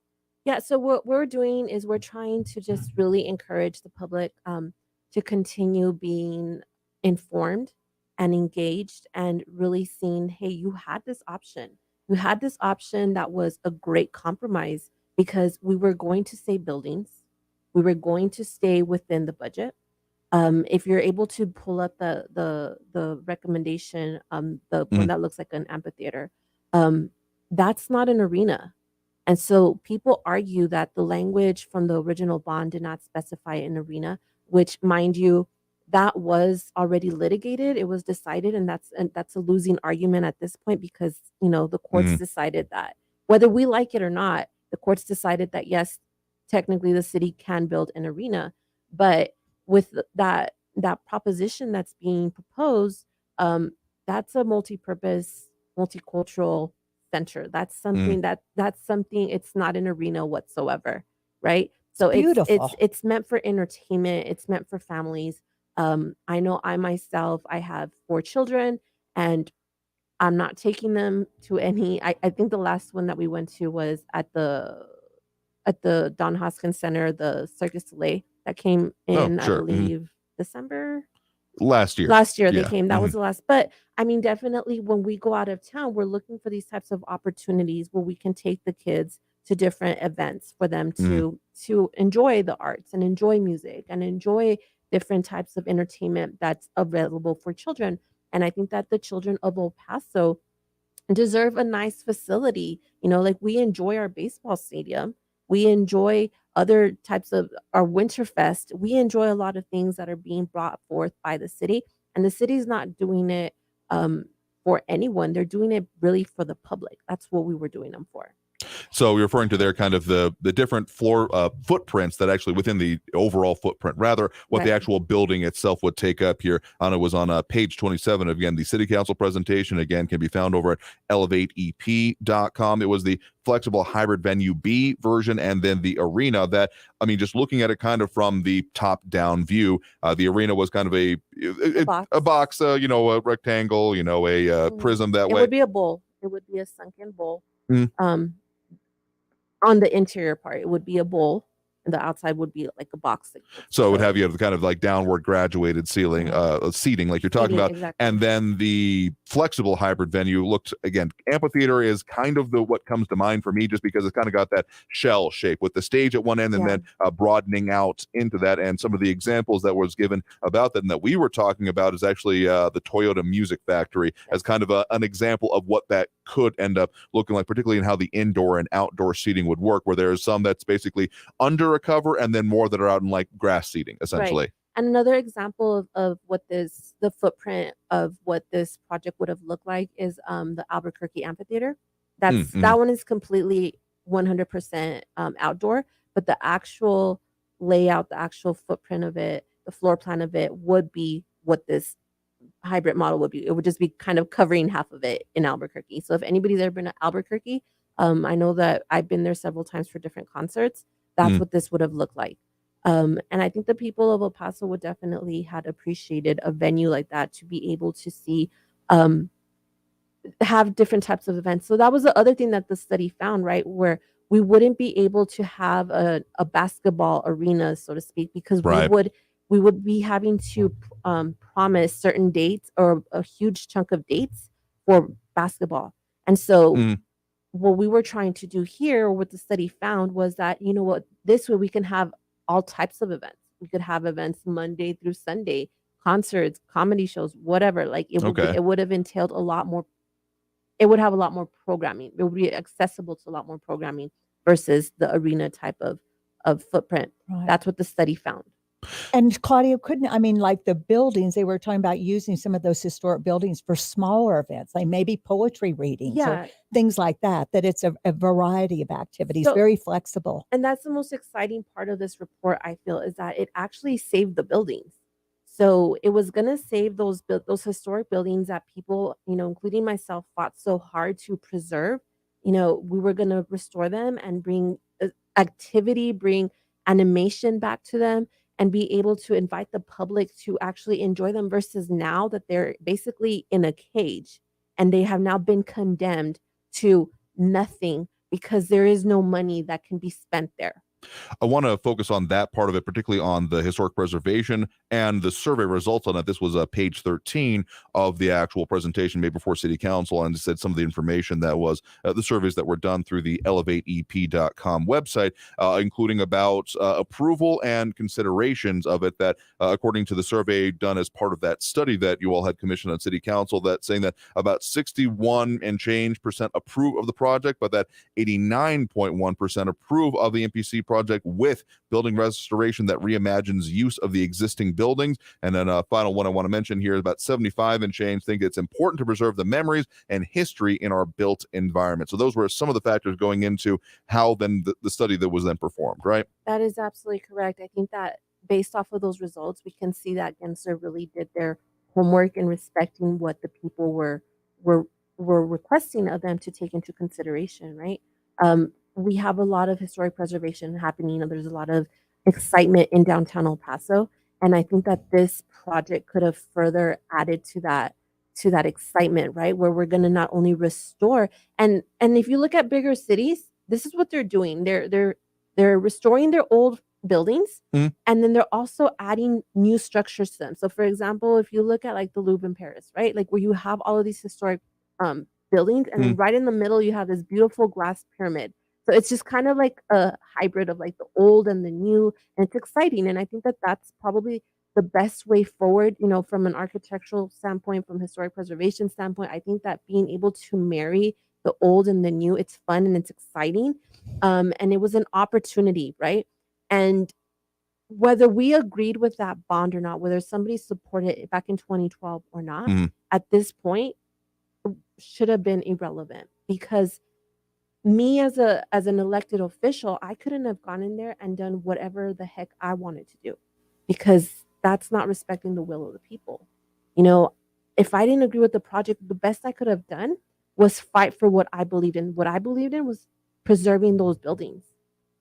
Yeah, so what we're doing is we're trying to just really encourage the public to continue being informed and engaged and really seeing, hey, you had this option. You had this option that was a great compromise because we were going to save buildings. We were going to stay within the budget. If you're able to pull up the recommendation, the one that looks like an amphitheater, that's not an arena. And so people argue that the language from the original bond did not specify an arena, which, mind you, that was already litigated. It was decided, and that's a losing argument at this point because, the courts decided that. Whether we like it or not, the courts decided that, yes, technically the city can build an arena. But with that proposition that's being proposed, that's a multi-purpose, multicultural center. That's something that's something, it's not an arena whatsoever, right? So it's meant for entertainment. It's meant for families. I know I myself, I have 4 children and I'm not taking them to any, I think the last one that we went to was at the Don Hoskins Center, the Cirque du Soleil that came in, I believe, December. Last year. Last year they Yeah. came. That was Mhm. the last. But I mean, definitely when we go out of town, we're looking for these types of opportunities where we can take the kids to different events for them Mhm. to enjoy the arts and enjoy music and enjoy different types of entertainment that's available for children. And I think that the children of El Paso deserve a nice facility. Like we enjoy our baseball stadium. We enjoy other types of our Winterfest. We enjoy a lot of things that are being brought forth by the city. And the city's not doing it for anyone. They're doing it really for the public. That's what we were doing them for. So you're referring to their kind of the different floor footprints that actually within the overall footprint, rather what the Right. actual building itself would take up here. It was on page 27. Again, the city council presentation again can be found over at elevateep.com. It was the flexible hybrid venue B version, and then the arena that, I mean, just looking at it kind of from the top down view, the arena was kind of a box, a rectangle, a prism that It way. would be a bowl. It would be a sunken bowl. Mhm. On the interior part, it would be a bowl, and the outside would be like a box. So it would have you have kind of like downward graduated ceiling, seating like you're talking Seating, about. exactly. And then the flexible hybrid venue looked, again, amphitheater is kind of what comes to mind for me, just because it's kind of got that shell shape with the stage at one end and then broadening out into that. And some of the examples that was given about that and that we were talking about is actually the Toyota Music Factory as kind of an example of what that could end up looking like, particularly in how the indoor and outdoor seating would work, where there's some that's basically under a cover and then more that are out in like grass seating, essentially. Right. And another example of what the footprint of what this project would have looked like is the Albuquerque Amphitheater. That one is completely 100% outdoor, but the actual layout, the actual footprint of it, the floor plan of it would be what this hybrid model would be. It would just be kind of covering half of it in Albuquerque. So if anybody's ever been to Albuquerque, I know that I've been there several times for different concerts. That's what this would have looked like. And I think the people of El Paso would definitely had appreciated a venue like that to be able to see, have different types of events. So that was the other thing that the study found, right? Where we wouldn't be able to have a basketball arena, so to speak, because we would be having to promise certain dates or a huge chunk of dates for basketball. And so what we were trying to do here, what the study found was that, this way we can have all types of events. We could have events Monday through Sunday, concerts, comedy shows, whatever. Like it would have entailed a lot more. It would have a lot more programming. It would be accessible to a lot more programming versus the arena type of footprint. Right. That's what the study found. And Claudia, like the buildings, they were talking about using some of those historic buildings for smaller events, like maybe poetry readings or things like that it's a variety of activities, very flexible. And that's the most exciting part of this report, I feel, is that it actually saved the buildings. So it was going to save those historic buildings that people, including myself, fought so hard to preserve. We were going to restore them and bring activity, bring animation back to them, and be able to invite the public to actually enjoy them, versus now that they're basically in a cage and they have now been condemned to nothing because there is no money that can be spent there. I want to focus on that part of it, particularly on the historic preservation and the survey results on it. This was page 13 of the actual presentation made before City Council, and it said some of the information that was the surveys that were done through the elevateep.com website, including about approval and considerations of it, that according to the survey done as part of that study that you all had commissioned on City Council, that saying that about 61 and change percent approve of the project, but that 89.1% approve of the MPC project with building restoration that reimagines use of the existing buildings. And then a final one I want to mention here is about 75 and change think it's important to preserve the memories and history in our built environment. So those were some of the factors going into how then the study that was then performed, right? That is absolutely correct. I think that based off of those results, we can see that Gensler really did their homework in respecting what the people were requesting of them to take into consideration, right? We have a lot of historic preservation happening. There's a lot of excitement in downtown El Paso, and I think that this project could have further added to that excitement, right? Where we're going to not only restore, and if you look at bigger cities, this is what they're doing. They're restoring their old buildings, and then they're also adding new structures to them. So for example, if you look at like the Louvre in Paris, right, like where you have all of these historic buildings, and then right in the middle you have this beautiful glass pyramid. So it's just kind of like a hybrid of like the old and the new, and it's exciting. And I think that that's probably the best way forward, from an architectural standpoint, from historic preservation standpoint. I think that being able to marry the old and the new, it's fun and it's exciting. And it was an opportunity, right? And whether we agreed with that bond or not, whether somebody supported it back in 2012 or not, at this point, should have been irrelevant, because me as an elected official, I couldn't have gone in there and done whatever the heck I wanted to do, because that's not respecting the will of the people. If I didn't agree with the project, the best I could have done was fight for what I believed in. What I believed in was preserving those buildings.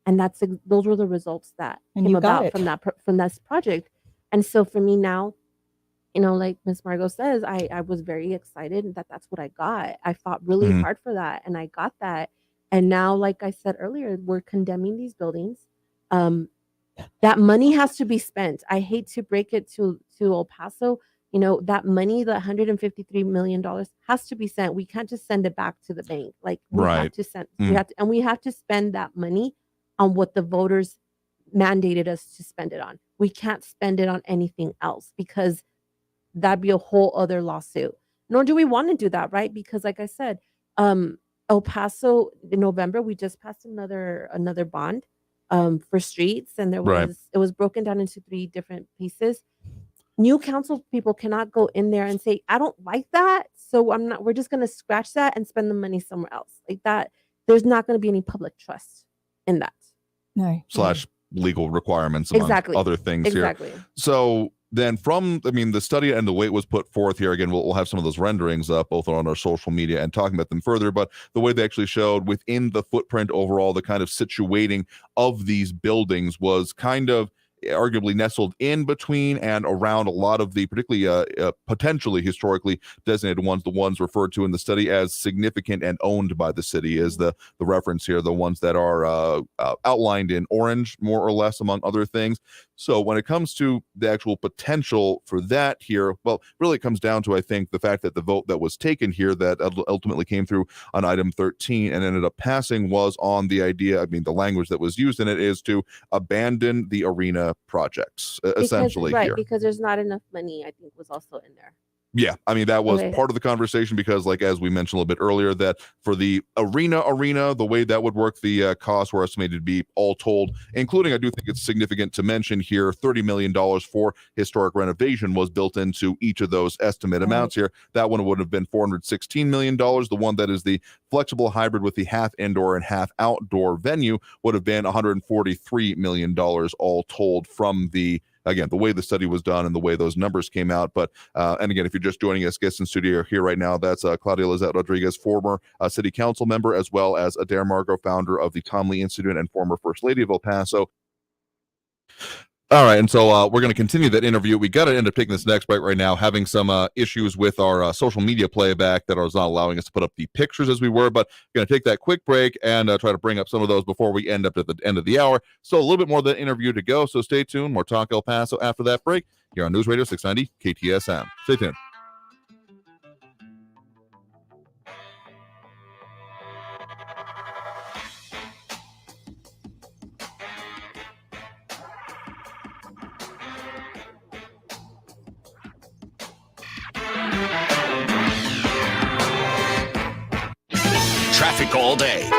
And those were the results that came about from this project. And so for me now, like Miss Margot says, I was very excited that that's what I got. I fought really hard for that, and I got that. And now, like I said earlier, we're condemning these buildings. That money has to be spent. I hate to break it to El Paso. That money, the $153 million, has to be sent. We can't just send it back to the bank. Like we have to send. We have to spend that money on what the voters mandated us to spend it on. We can't spend it on anything else, because that'd be a whole other lawsuit. Nor do we want to do that, right? Because like I said, El Paso in November, we just passed another bond for streets, and it was broken down into 3 different pieces. New council people cannot go in there and say, I don't like that, so we're just going to scratch that and spend the money somewhere else. Like that, there's not going to be any public trust in that. No. / legal requirements, among other things here. So then the study and the way it was put forth here, again, we'll have some of those renderings up both on our social media and talking about them further, but the way they actually showed within the footprint overall, the kind of situating of these buildings was kind of arguably nestled in between and around a lot of the particularly potentially historically designated ones, the ones referred to in the study as significant and owned by the city is the reference here, the ones that are outlined in orange, more or less, among other things. So when it comes to the actual potential for that here, well, really it comes down to, I think, the fact that the vote that was taken here that ultimately came through on item 13 and ended up passing was on the idea, the language that was used in it is to abandon the arena projects, essentially. Right, here. because there's not enough money, I think, was also in there. Yeah, that was part of the conversation, because like as we mentioned a little bit earlier, that for the arena, the way that would work, the costs were estimated to be, all told, including, I do think it's significant to mention here, $30 million for historic renovation was built into each of those estimate amounts here. That one would have been $416 million. The one that is the flexible hybrid with the half indoor and half outdoor venue would have been $143 million all told from the way the study was done and the way those numbers came out. But and again, if you're just joining us, guests in studio here right now, that's Claudia Lizette Rodriguez, former city council member, as well as Adair Margot, founder of the Tom Lee Institute and former First Lady of El Paso. All right, and so we're going to continue that interview. We got to end up taking this next break right now, having some issues with our social media playback that is not allowing us to put up the pictures as we were, but we're going to take that quick break and try to bring up some of those before we end up at the end of the hour. So a little bit more of the interview to go, so stay tuned. More Talk El Paso after that break here on News Radio 690 KTSM. Stay tuned. Traffic all day.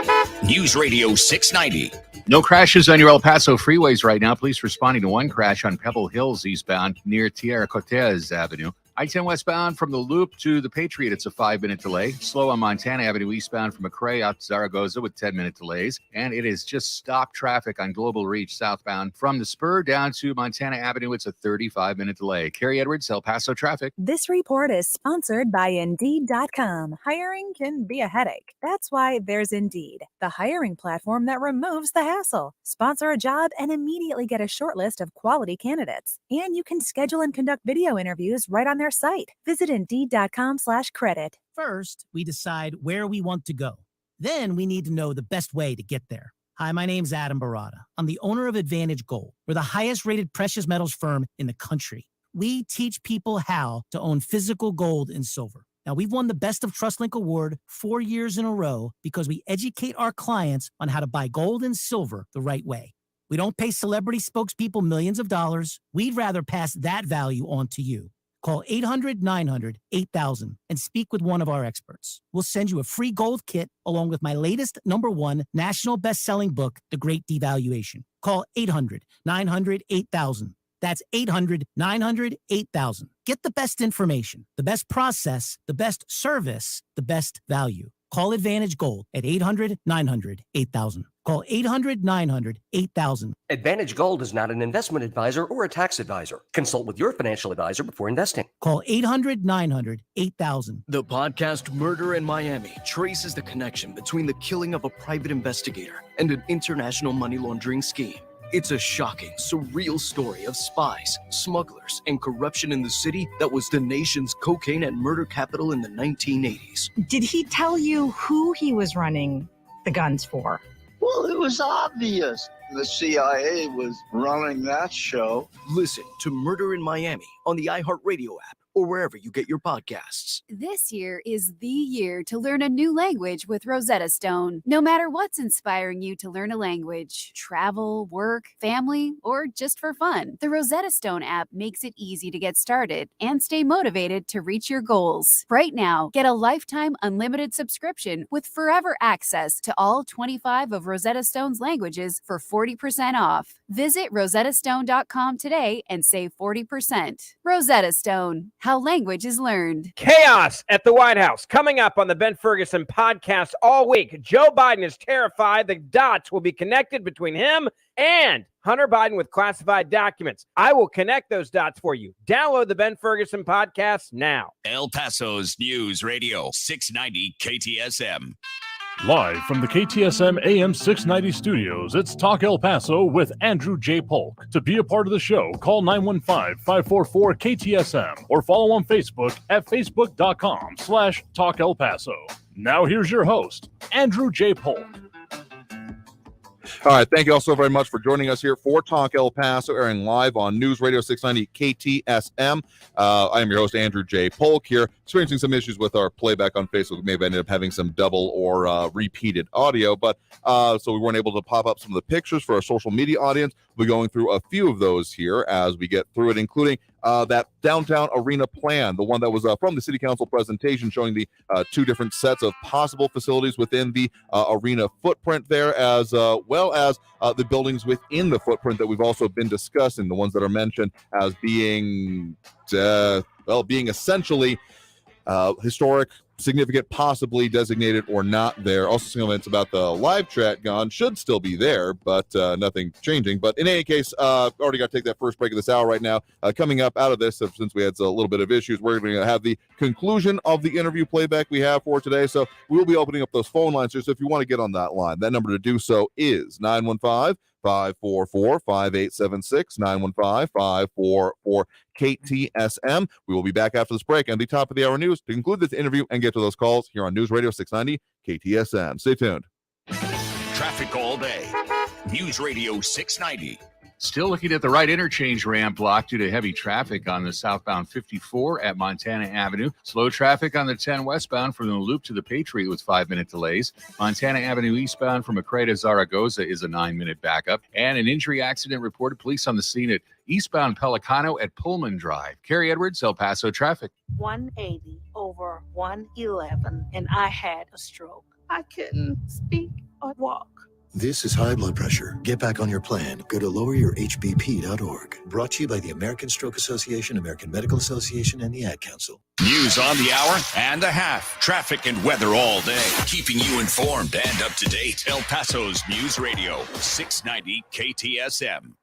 News Radio 690. No crashes on your El Paso freeways right now. Police responding to one crash on Pebble Hills eastbound near Tierra Cortez Avenue. I-10 westbound from the Loop to the Patriot, it's a 5-minute delay. Slow on Montana Avenue eastbound from McRae out to Zaragoza with 10-minute delays. And it is just stopped traffic on Global Reach southbound from the Spur down to Montana Avenue. It's a 35-minute delay. Carrie Edwards, El Paso traffic. This report is sponsored by Indeed.com. Hiring can be a headache. That's why there's Indeed, the hiring platform that removes the hassle. Sponsor a job and immediately get a short list of quality candidates. And you can schedule and conduct video interviews right on their site. Visit Indeed.com/credit. First, we decide where we want to go. Then we need to know the best way to get there. Hi, my name's Adam Barada. I'm the owner of Advantage Gold. We're the highest rated precious metals firm in the country. We teach people how to own physical gold and silver. Now, we've won the Best of TrustLink Award 4 years in a row because we educate our clients on how to buy gold and silver the right way. We don't pay celebrity spokespeople millions of dollars. We'd rather pass that value on to you. Call 800-900-8000 and speak with one of our experts. We'll send you a free gold kit along with my latest #1 national best-selling book, The Great Devaluation. Call 800-900-8000. That's 800-900-8000. Get the best information, the best process, the best service, the best value. Call Advantage Gold at 800-900-8000. Call 800-900-8000. Advantage Gold is not an investment advisor or a tax advisor. Consult with your financial advisor before investing. Call 800-900-8000. The podcast Murder in Miami traces the connection between the killing of a private investigator and an international money laundering scheme. It's a shocking, surreal story of spies, smugglers, and corruption in the city that was the nation's cocaine and murder capital in the 1980s. Did he tell you who he was running the guns for? Well, it was obvious. The CIA was running that show. Listen to Murder in Miami on the iHeartRadio app or wherever you get your podcasts. This year is the year to learn a new language with Rosetta Stone. No matter what's inspiring you to learn a language, travel, work, family, or just for fun, the Rosetta Stone app makes it easy to get started and stay motivated to reach your goals. Right now, get a lifetime unlimited subscription with forever access to all 25 of Rosetta Stone's languages for 40% off. Visit rosettastone.com today and save 40%. Rosetta Stone. How language is learned. Chaos at the White House. Coming up on the Ben Ferguson podcast all week. Joe Biden is terrified the dots will be connected between him and Hunter Biden with classified documents. I will connect those dots for you. Download the Ben Ferguson podcast now. El Paso's News Radio 690 KTSM. Live from the KTSM AM 690 studios, it's Talk El Paso with Andrew J. Polk. To be a part of the show, call 915-544-KTSM or follow on Facebook at facebook.com/Talk El Paso. Now here's your host, Andrew J. Polk. All right, thank you all so very much for joining us here for Talk El Paso, airing live on News Radio 690 KTSM. I am your host, Andrew J. Polk, here, experiencing some issues with our playback on Facebook. We may have ended up having some double or repeated audio, but so we weren't able to pop up some of the pictures for our social media audience. We'll be going through a few of those here as we get through it, including that downtown arena plan, the one that was from the city council presentation, showing the two different sets of possible facilities within the arena footprint there, as well as the buildings within the footprint that we've also been discussing, the ones that are mentioned as being, being essentially historic, significant, possibly designated or not there. Also, some comments about the live chat gone, should still be there, but nothing changing. But in any case, already got to take that first break of this hour right now. Coming up out of this, since we had a little bit of issues, we're going to have the conclusion of the interview playback we have for today. So we'll be opening up those phone lines here. So if you want to get on that line, that number to do so is 915-544-5876, 915-544-KTSM. We will be back after this break and the top of the hour news to conclude this interview and get to those calls here on News Radio 690 KTSM. Stay tuned. Traffic all day. News Radio 690. Still looking at the right interchange ramp blocked due to heavy traffic on the southbound 54 at Montana Avenue. Slow traffic on the 10 westbound from the Loop to the Patriot with 5-minute delays. Montana Avenue eastbound from McRae to Zaragoza is a 9-minute backup. And an injury accident reported. Police on the scene at eastbound Pelicano at Pullman Drive. Carrie Edwards, El Paso traffic. 180 over 111, and I had a stroke. I couldn't speak or walk. This is high blood pressure. Get back on your plan. Go to loweryourhbp.org. Brought to you by the American Stroke Association, American Medical Association, and the Ad Council. News on the hour and a half. Traffic and weather all day. Keeping you informed and up to date. El Paso's News Radio 690 KTSM.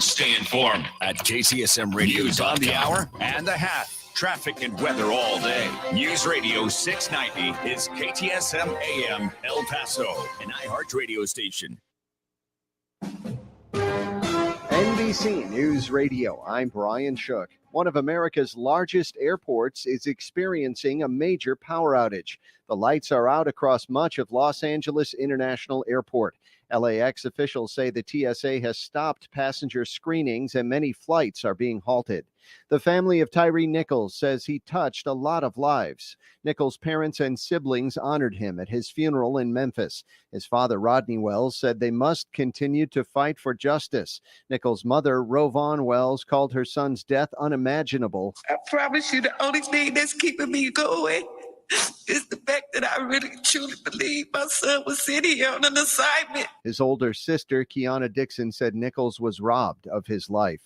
Stay informed at KTSM Radio. News on the hour and a half. Traffic and weather all day. News Radio 690 is KTSM AM El Paso, an iHeart radio station. NBC News Radio, I'm Brian Shook. one of America's largest airports, is experiencing a major power outage. The lights are out across much of Los Angeles International Airport. LAX officials say the TSA has stopped passenger screenings and many flights are being halted. The family of Tyree Nichols says he touched a lot of lives. Nichols' parents and siblings honored him at his funeral in Memphis. His father, Rodney Wells, said they must continue to fight for justice. Nichols' mother, Rovon Wells, called her son's death unimaginable. I promise you the only thing that's keeping me going is the fact that I really truly believe my son was sitting here on an assignment. His older sister, Kiana Dixon, said Nichols was robbed of his life.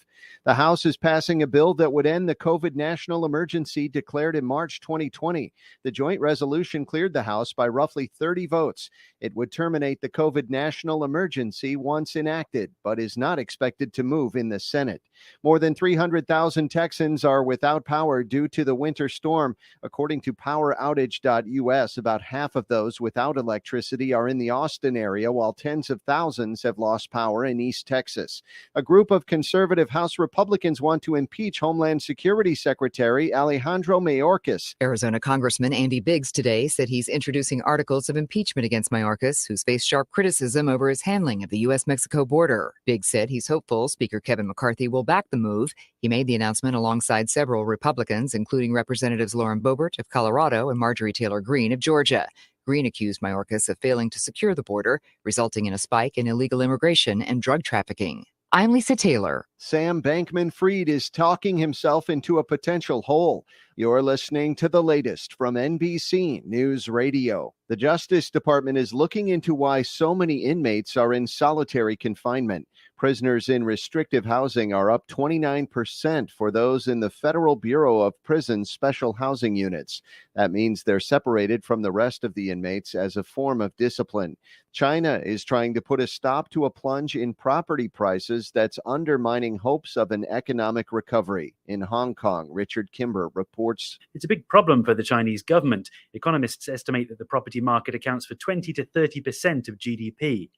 The House is passing a bill that would end the COVID national emergency declared in March 2020. The joint resolution cleared the House by roughly 30 votes. It would terminate the COVID national emergency once enacted, but is not expected to move in the Senate. More than 300,000 Texans are without power due to the winter storm. According to poweroutage.us, about half of those without electricity are in the Austin area, while tens of thousands have lost power in East Texas. A group of conservative House Republicans want to impeach Homeland Security Secretary Alejandro Mayorkas. Arizona Congressman Andy Biggs today said he's introducing articles of impeachment against Mayorkas, who's faced sharp criticism over his handling of the U.S.-Mexico border. Biggs said he's hopeful Speaker Kevin McCarthy will back the move. He made the announcement alongside several Republicans, including Representatives Lauren Boebert of Colorado and Marjorie Taylor Greene of Georgia. Greene accused Mayorkas of failing to secure the border, resulting in a spike in illegal immigration and drug trafficking. I'm Lisa Taylor. Sam Bankman-Fried is talking himself into a potential hole. You're listening to the latest from NBC News Radio. The Justice Department is looking into why so many inmates are in solitary confinement. Prisoners in restrictive housing are up 29% for those in the Federal Bureau of Prisons special housing units. That means they're separated from the rest of the inmates as a form of discipline. China is trying to put a stop to a plunge in property prices that's undermining hopes of an economic recovery. In Hong Kong, Richard Kimber reports. It's a big problem for the Chinese government. Economists estimate that the property market accounts for 20 to 30% of GDP.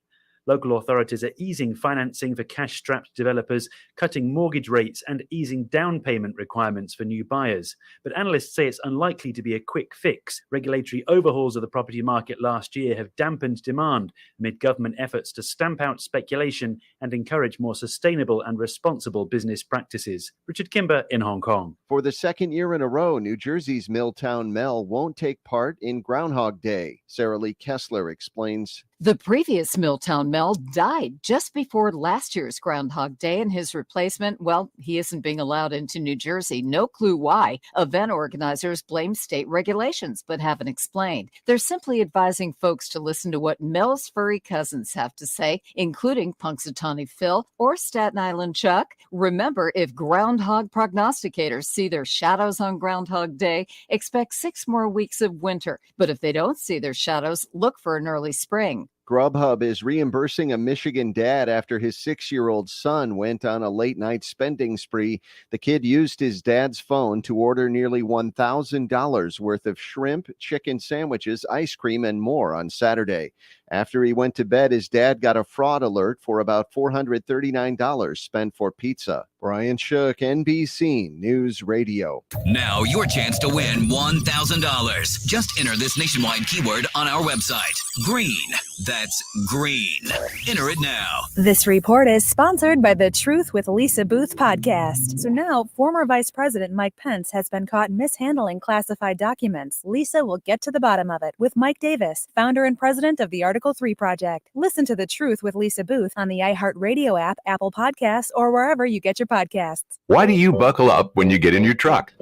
Local authorities are easing financing for cash-strapped developers, cutting mortgage rates and easing down payment requirements for new buyers. But analysts say it's unlikely to be a quick fix. Regulatory overhauls of the property market last year have dampened demand amid government efforts to stamp out speculation and encourage more sustainable and responsible business practices. Richard Kimber in Hong Kong. For the second year in a row, New Jersey's Milltown Mel won't take part in Groundhog Day. Sarah Lee Kessler explains. The previous Milltown Mel died just before last year's Groundhog Day, and his replacement, well, he isn't being allowed into New Jersey. No clue why. Event organizers blame state regulations, but haven't explained. They're simply advising folks to listen to what Mel's furry cousins have to say, including Punxsutawney Phil or Staten Island Chuck. Remember, if groundhog prognosticators see their shadows on Groundhog Day, expect 6 more weeks of winter. But if they don't see their shadows, look for an early spring. Grubhub is reimbursing a Michigan dad after his 6-year-old son went on a late-night spending spree. The kid used his dad's phone to order nearly $1,000 worth of shrimp, chicken sandwiches, ice cream, and more on Saturday. After he went to bed, his dad got a fraud alert for about $439 spent for pizza. Brian Shook, NBC News Radio. Now your chance to win $1,000. Just enter this nationwide keyword on our website. Green. That's green. Enter it now. This report is sponsored by the Truth with Lisa Booth podcast. So now, former Vice President Mike Pence has been caught mishandling classified documents. Lisa will get to the bottom of it with Mike Davis, founder and president of the Article 3 Project. Listen to The Truth with Lisa Booth on the iHeartRadio app, Apple Podcasts, or wherever you get your podcasts. Why do you buckle up when you get in your truck?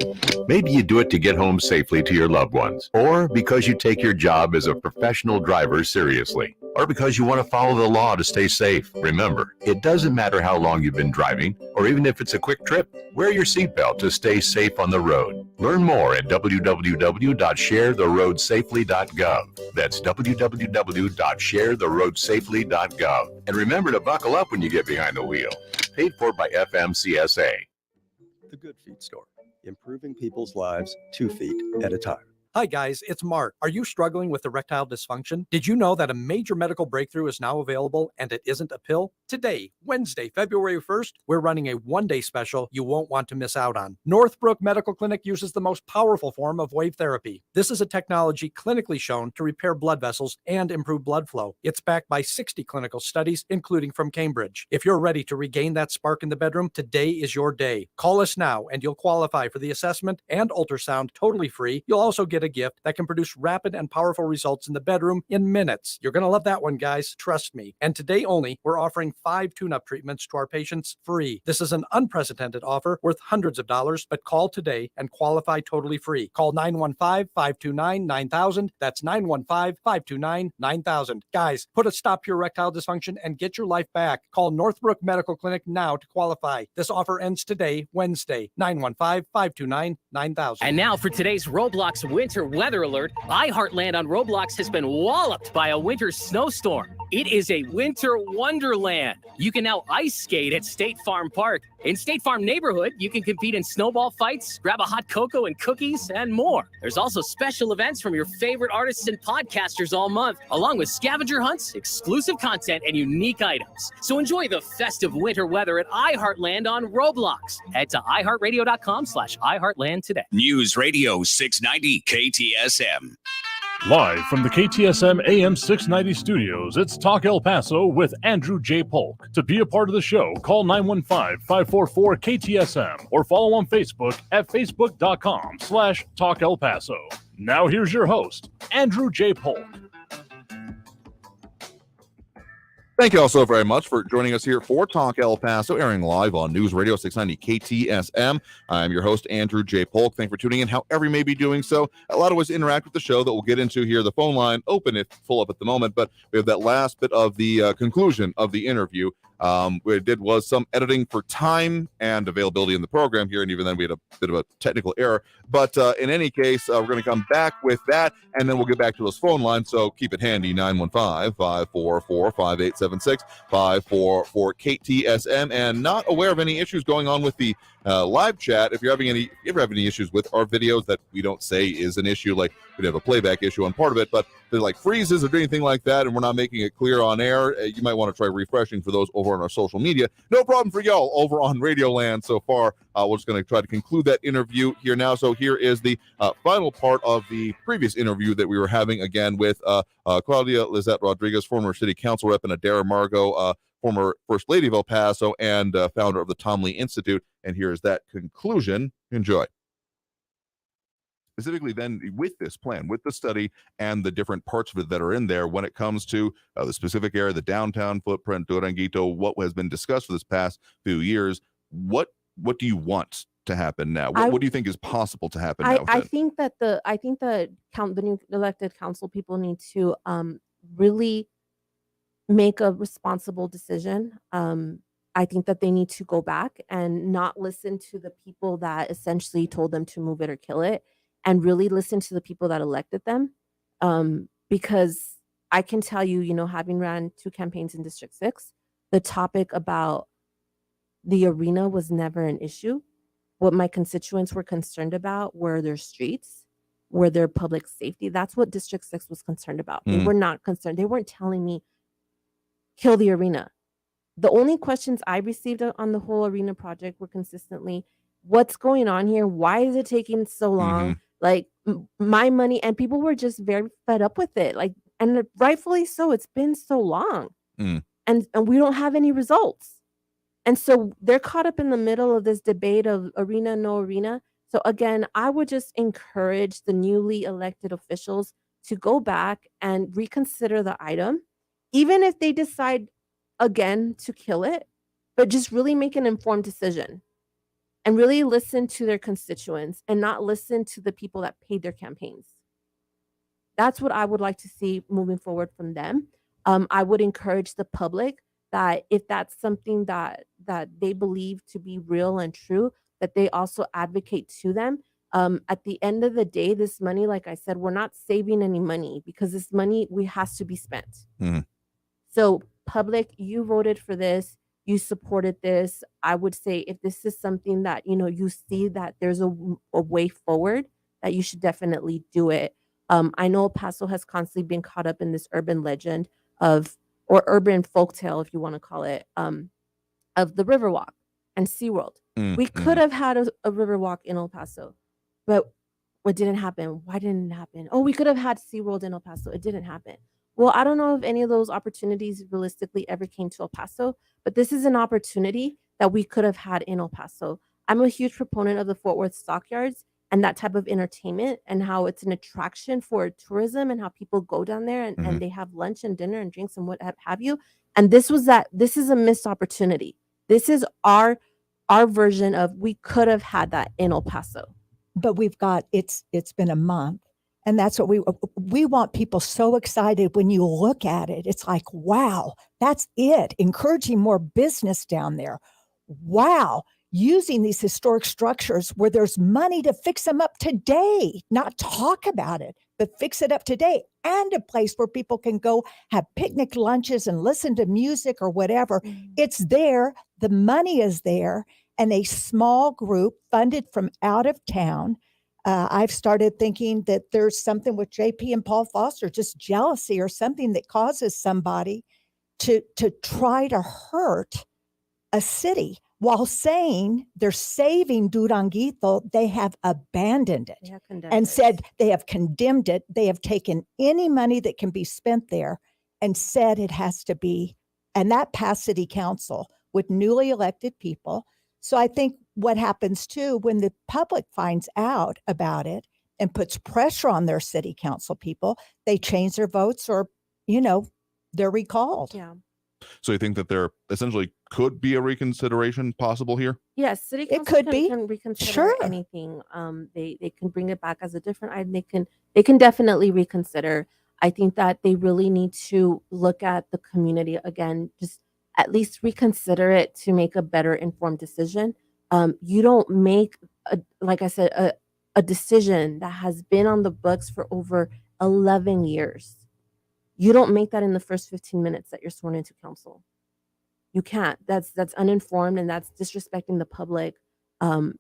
Maybe you do it to get home safely to your loved ones, or because you take your job as a professional driver seriously, or because you want to follow the law to stay safe. Remember, it doesn't matter how long you've been driving, or even if it's a quick trip. Wear your seatbelt to stay safe on the road. Learn more at www.sharetheroadsafely.gov. That's www.sharetheroadsafely.gov. And remember to buckle up when you get behind the wheel. Paid for by FMCSA. The Good Feet Store, improving people's lives 2 feet at a time. Hi guys, it's Mark. Are you struggling with erectile dysfunction? Did you know that a major medical breakthrough is now available and it isn't a pill? Today, Wednesday, February 1st, we're running a one-day special you won't want to miss out on. Northbrook Medical Clinic uses the most powerful form of wave therapy. This is a technology clinically shown to repair blood vessels and improve blood flow. It's backed by 60 clinical studies, including from Cambridge. If you're ready to regain that spark in the bedroom, today is your day. Call us now and you'll qualify for the assessment and ultrasound totally free. You'll also get a gift that can produce rapid and powerful results in the bedroom in minutes. You're going to love that one, guys. Trust me. And today only, we're offering 5 tune-up treatments to our patients free. This is an unprecedented offer worth hundreds of dollars, but call today and qualify totally free. Call 915-529-9000. That's 915-529-9000. Guys, put a stop to your erectile dysfunction and get your life back. Call Northbrook Medical Clinic now to qualify. This offer ends today, Wednesday, 915-529-9000. And now for today's Roblox winter weather alert. iHeartland on Roblox has been walloped by a winter snowstorm. It is a winter wonderland. You can now ice skate at State Farm Park. In State Farm Neighborhood, you can compete in snowball fights, grab a hot cocoa and cookies, and more. There's also special events from your favorite artists and podcasters all month, along with scavenger hunts, exclusive content, and unique items. So enjoy the festive winter weather at iHeartland on Roblox. Head to iHeartRadio.com/iHeartland today. News Radio 690 KTSM. Live from the KTSM AM 690 studios, it's Talk El Paso with Andrew J. Polk. To be a part of the show, call 915-544-KTSM or follow on Facebook at facebook.com/Talk El Paso. Now here's your host, Andrew J. Polk. Thank you all so very much for joining us here for Talk El Paso, airing live on News Radio 690 KTSM. I'm your host, Andrew J. Polk. Thanks for tuning in, however you may be doing so. A lot of ways to interact with the show that we'll get into here. The phone line open, it's full up at the moment, but we have that last bit of the conclusion of the interview. What it did was some editing for time and availability in the program here, and even then we had a bit of a technical error. But in any case, we're going to come back with that, and then we'll get back to those phone lines, so keep it handy, 915-544-5876, 544-KTSM, and not aware of any issues going on with the live chat. If you have any issues with our videos that we don't say is an issue, like we have a playback issue on part of it, but they're like freezes or anything like that, and we're not making it clear on air, you might want to try refreshing for those over on our social media. No problem for y'all over on Radio Land so far. We're just going to try to conclude that interview here now. So here is the final part of the previous interview that we were having again with Claudia Lizette Rodriguez, former city council rep, and Adair Margo, former First Lady of El Paso and founder of the Tom Lee Institute. And here is that conclusion. Enjoy. Specifically then with this plan, with the study and the different parts of it that are in there when it comes to the specific area, the downtown footprint, Duranguito, what has been discussed for this past few years, what do you want to happen now? What do you think is possible to happen now? I think that the new elected council people need to really make a responsible decision. I think that they need to go back and not listen to the people that essentially told them to move it or kill it, and really listen to the people that elected them. Because I can tell you, having ran 2 campaigns in District 6, the topic about the arena was never an issue. What my constituents were concerned about were their streets, were their public safety. That's what District 6 was concerned about. They were not concerned. They weren't telling me, kill the arena. The only questions I received on the whole arena project were consistently, what's going on here? Why is it taking so long? Like my money, and people were just very fed up with it. Like, and rightfully so, it's been so long and we don't have any results. And so they're caught up in the middle of this debate of arena, no arena. So again, I would just encourage the newly elected officials to go back and reconsider the item, even if they decide again to kill it, but just really make an informed decision and really listen to their constituents and not listen to the people that paid their campaigns. That's what I would like to see moving forward from them. I would encourage the public that if that's something that they believe to be real and true, that they also advocate to them. At the end of the day, this money, like I said, we're not saving any money because this money has to be spent. So public, you voted for this, you supported this. I would say if this is something that, you see that there's a way forward, that you should definitely do it. I know El Paso has constantly been caught up in this urban legend or urban folktale, if you want to call it, of the Riverwalk and SeaWorld. We could have had a Riverwalk in El Paso, but what didn't happen? Why didn't it happen? Oh, we could have had SeaWorld in El Paso. It didn't happen. Well, I don't know if any of those opportunities realistically ever came to El Paso, but this is an opportunity that we could have had in El Paso. I'm a huge proponent of the Fort Worth Stockyards and that type of entertainment and how it's an attraction for tourism and how people go down there and they have lunch and dinner and drinks and what have you. And this is a missed opportunity. This is our version of we could have had that in El Paso. But we've got it's been a month, and that's what we want people so excited when you look at it. It's like, wow, that's it. Encouraging more business down there. Wow. Using these historic structures where there's money to fix them up today, not talk about it, but fix it up today, and a place where people can go have picnic lunches and listen to music or whatever. It's there. The money is there. And a small group funded from out of town. I've started thinking that there's something with JP and Paul Foster, just jealousy or something that causes somebody to try to hurt a city while saying they're saving Duranguito. They have abandoned it and said they have condemned it. They have taken any money that can be spent there and said it has to be, and that passed city council with newly elected people. So I think what happens too, when the public finds out about it and puts pressure on their city council people, they change their votes or, they're recalled. Yeah. So you think that there essentially could be a reconsideration possible here? Yes, city council can reconsider anything. They can bring it back as a different item. They can definitely reconsider. I think that they really need to look at the community again, just at least reconsider it to make a better informed decision. You don't make, like I said, a decision that has been on the books for over 11 years. You don't make that in the first 15 minutes that you're sworn into council. You can't. That's uninformed and that's disrespecting the public. An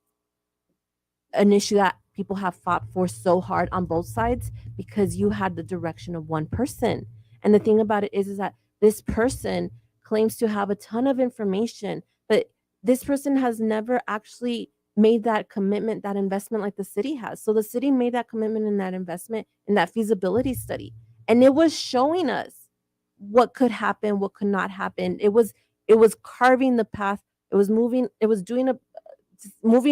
issue that people have fought for so hard on both sides because you had the direction of one person. And the thing about it is that this person claims to have a ton of information, but this person has never actually made that commitment, that investment like the city has. So the city made that commitment in that investment in that feasibility study. And it was showing us what could happen, what could not happen. It was carving the path. It was moving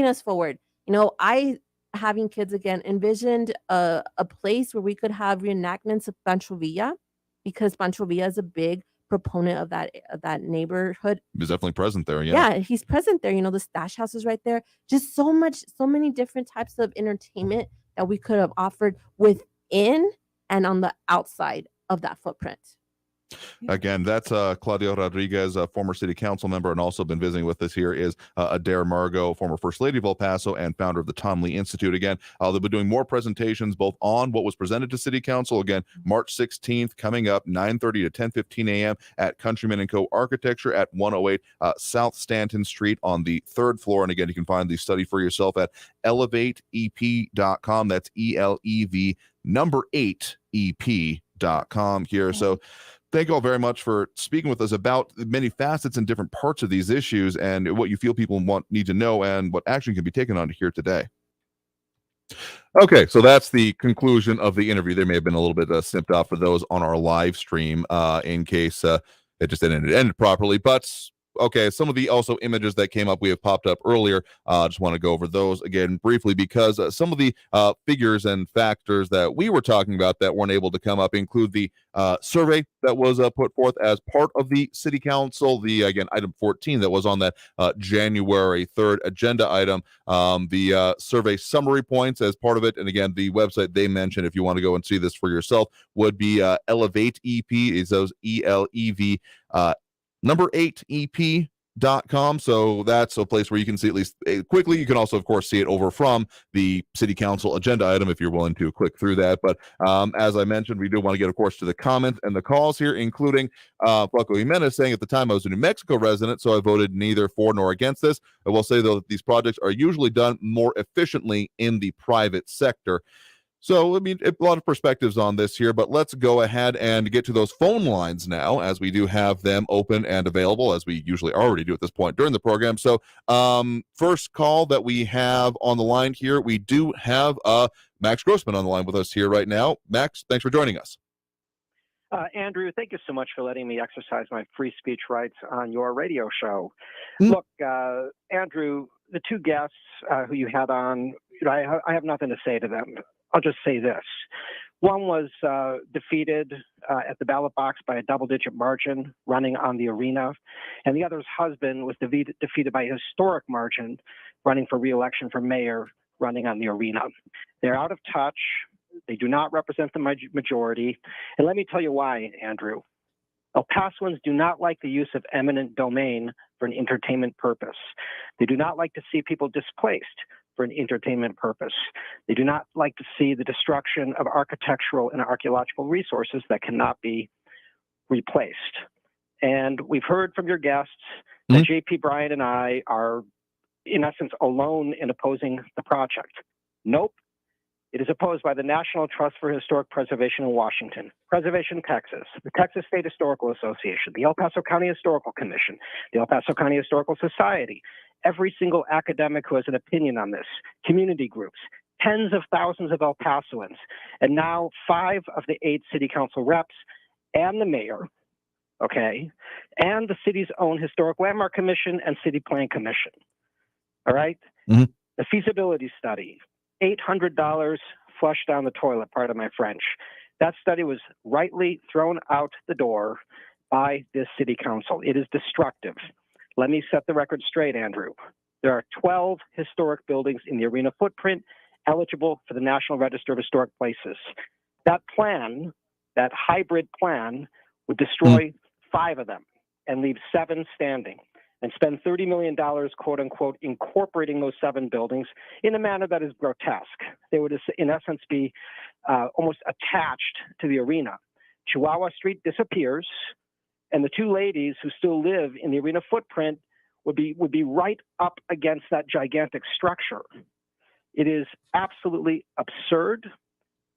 us forward. I, having kids again, envisioned a place where we could have reenactments of Pancho Villa, because Pancho Villa is a big proponent of that neighborhood. He's definitely present there. Yeah, he's present there. The stash house is right there. Just so many different types of entertainment that we could have offered within and on the outside of that footprint. Again, that's Claudia Rodriguez, a former city council member, and also been visiting with us here is Adair Margot, former First Lady of El Paso and founder of the Tom Lee Institute. Again, they'll be doing more presentations both on what was presented to city council. Again, March 16th coming up, 9:30 to 10:15 a.m. at Countryman & Co. Architecture at 108 South Stanton Street on the 3rd floor. And again, you can find the study for yourself at elevateep.com. That's ELEV number 8 EP.com here. So thank you all very much for speaking with us about the many facets and different parts of these issues and what you feel people need to know and what action can be taken on here today. Okay, so that's the conclusion of the interview. There may have been a little bit snipped off for those on our live stream in case it just didn't end properly. But okay, some of the also images that came up we have popped up earlier. Just want to go over those again briefly because some of the figures and factors that we were talking about that weren't able to come up include the survey that was put forth as part of the city council, the again item 14 that was on that January 3rd agenda item, the survey summary points as part of it, and again the website they mentioned if you want to go and see this for yourself would be Elevate EP, is those ELEV number 8 EP pushback.com. So that's a place where you can see at least quickly. You can also, of course, see it over from the city council agenda item if you're willing to click through that. But as I mentioned, we do want to get, of course, to the comments and the calls here, including Flaco Jimenez saying, at the time I was a New Mexico resident, so I voted neither for nor against this. I will say, though, that these projects are usually done more efficiently in the private sector. So, I mean, a lot of perspectives on this here, but let's go ahead and get to those phone lines now, as we do have them open and available, as we usually already do at this point during the program. So, first call that we have on the line here, we do have Max Grossman on the line with us here right now. Max, thanks for joining us. Andrew, thank you so much for letting me exercise my free speech rights on your radio show. Look, Andrew, the two guests who you had on, I have nothing to say to them. I'll just say this. One was defeated at the ballot box by a double-digit margin running on the arena, and the other's husband was defeated by a historic margin running for re-election for mayor running on the arena. They're out of touch. They do not represent the majority. And let me tell you why, Andrew. El Pasoans do not like the use of eminent domain for an entertainment purpose. They do not like to see people displaced for an entertainment purpose. They do not like to see the destruction of architectural and archaeological resources that cannot be replaced. And we've heard from your guests that J.P. Bryan and I are, in essence, alone in opposing the project. Nope. It is opposed by the National Trust for Historic Preservation in Washington, Preservation Texas, the Texas State Historical Association, the El Paso County Historical Commission, the El Paso County Historical Society, every single academic who has an opinion on this, community groups, tens of thousands of El Pasoans, and now 5 of the 8 city council reps and the mayor, okay, and the city's own Historic Landmark Commission and City Plan Commission, all right? The feasibility study, $800 flushed down the toilet, pardon my French. That study was rightly thrown out the door by this city council. It is destructive. Let me set the record straight, Andrew. There are 12 historic buildings in the arena footprint eligible for the National Register of Historic Places. That plan, that hybrid plan, would destroy 5 of them and leave 7 standing, and spend $30 million, quote unquote, incorporating those 7 buildings in a manner that is grotesque. They would, in essence, be almost attached to the arena. Chihuahua Street disappears, and the 2 ladies who still live in the arena footprint would be right up against that gigantic structure. It is absolutely absurd,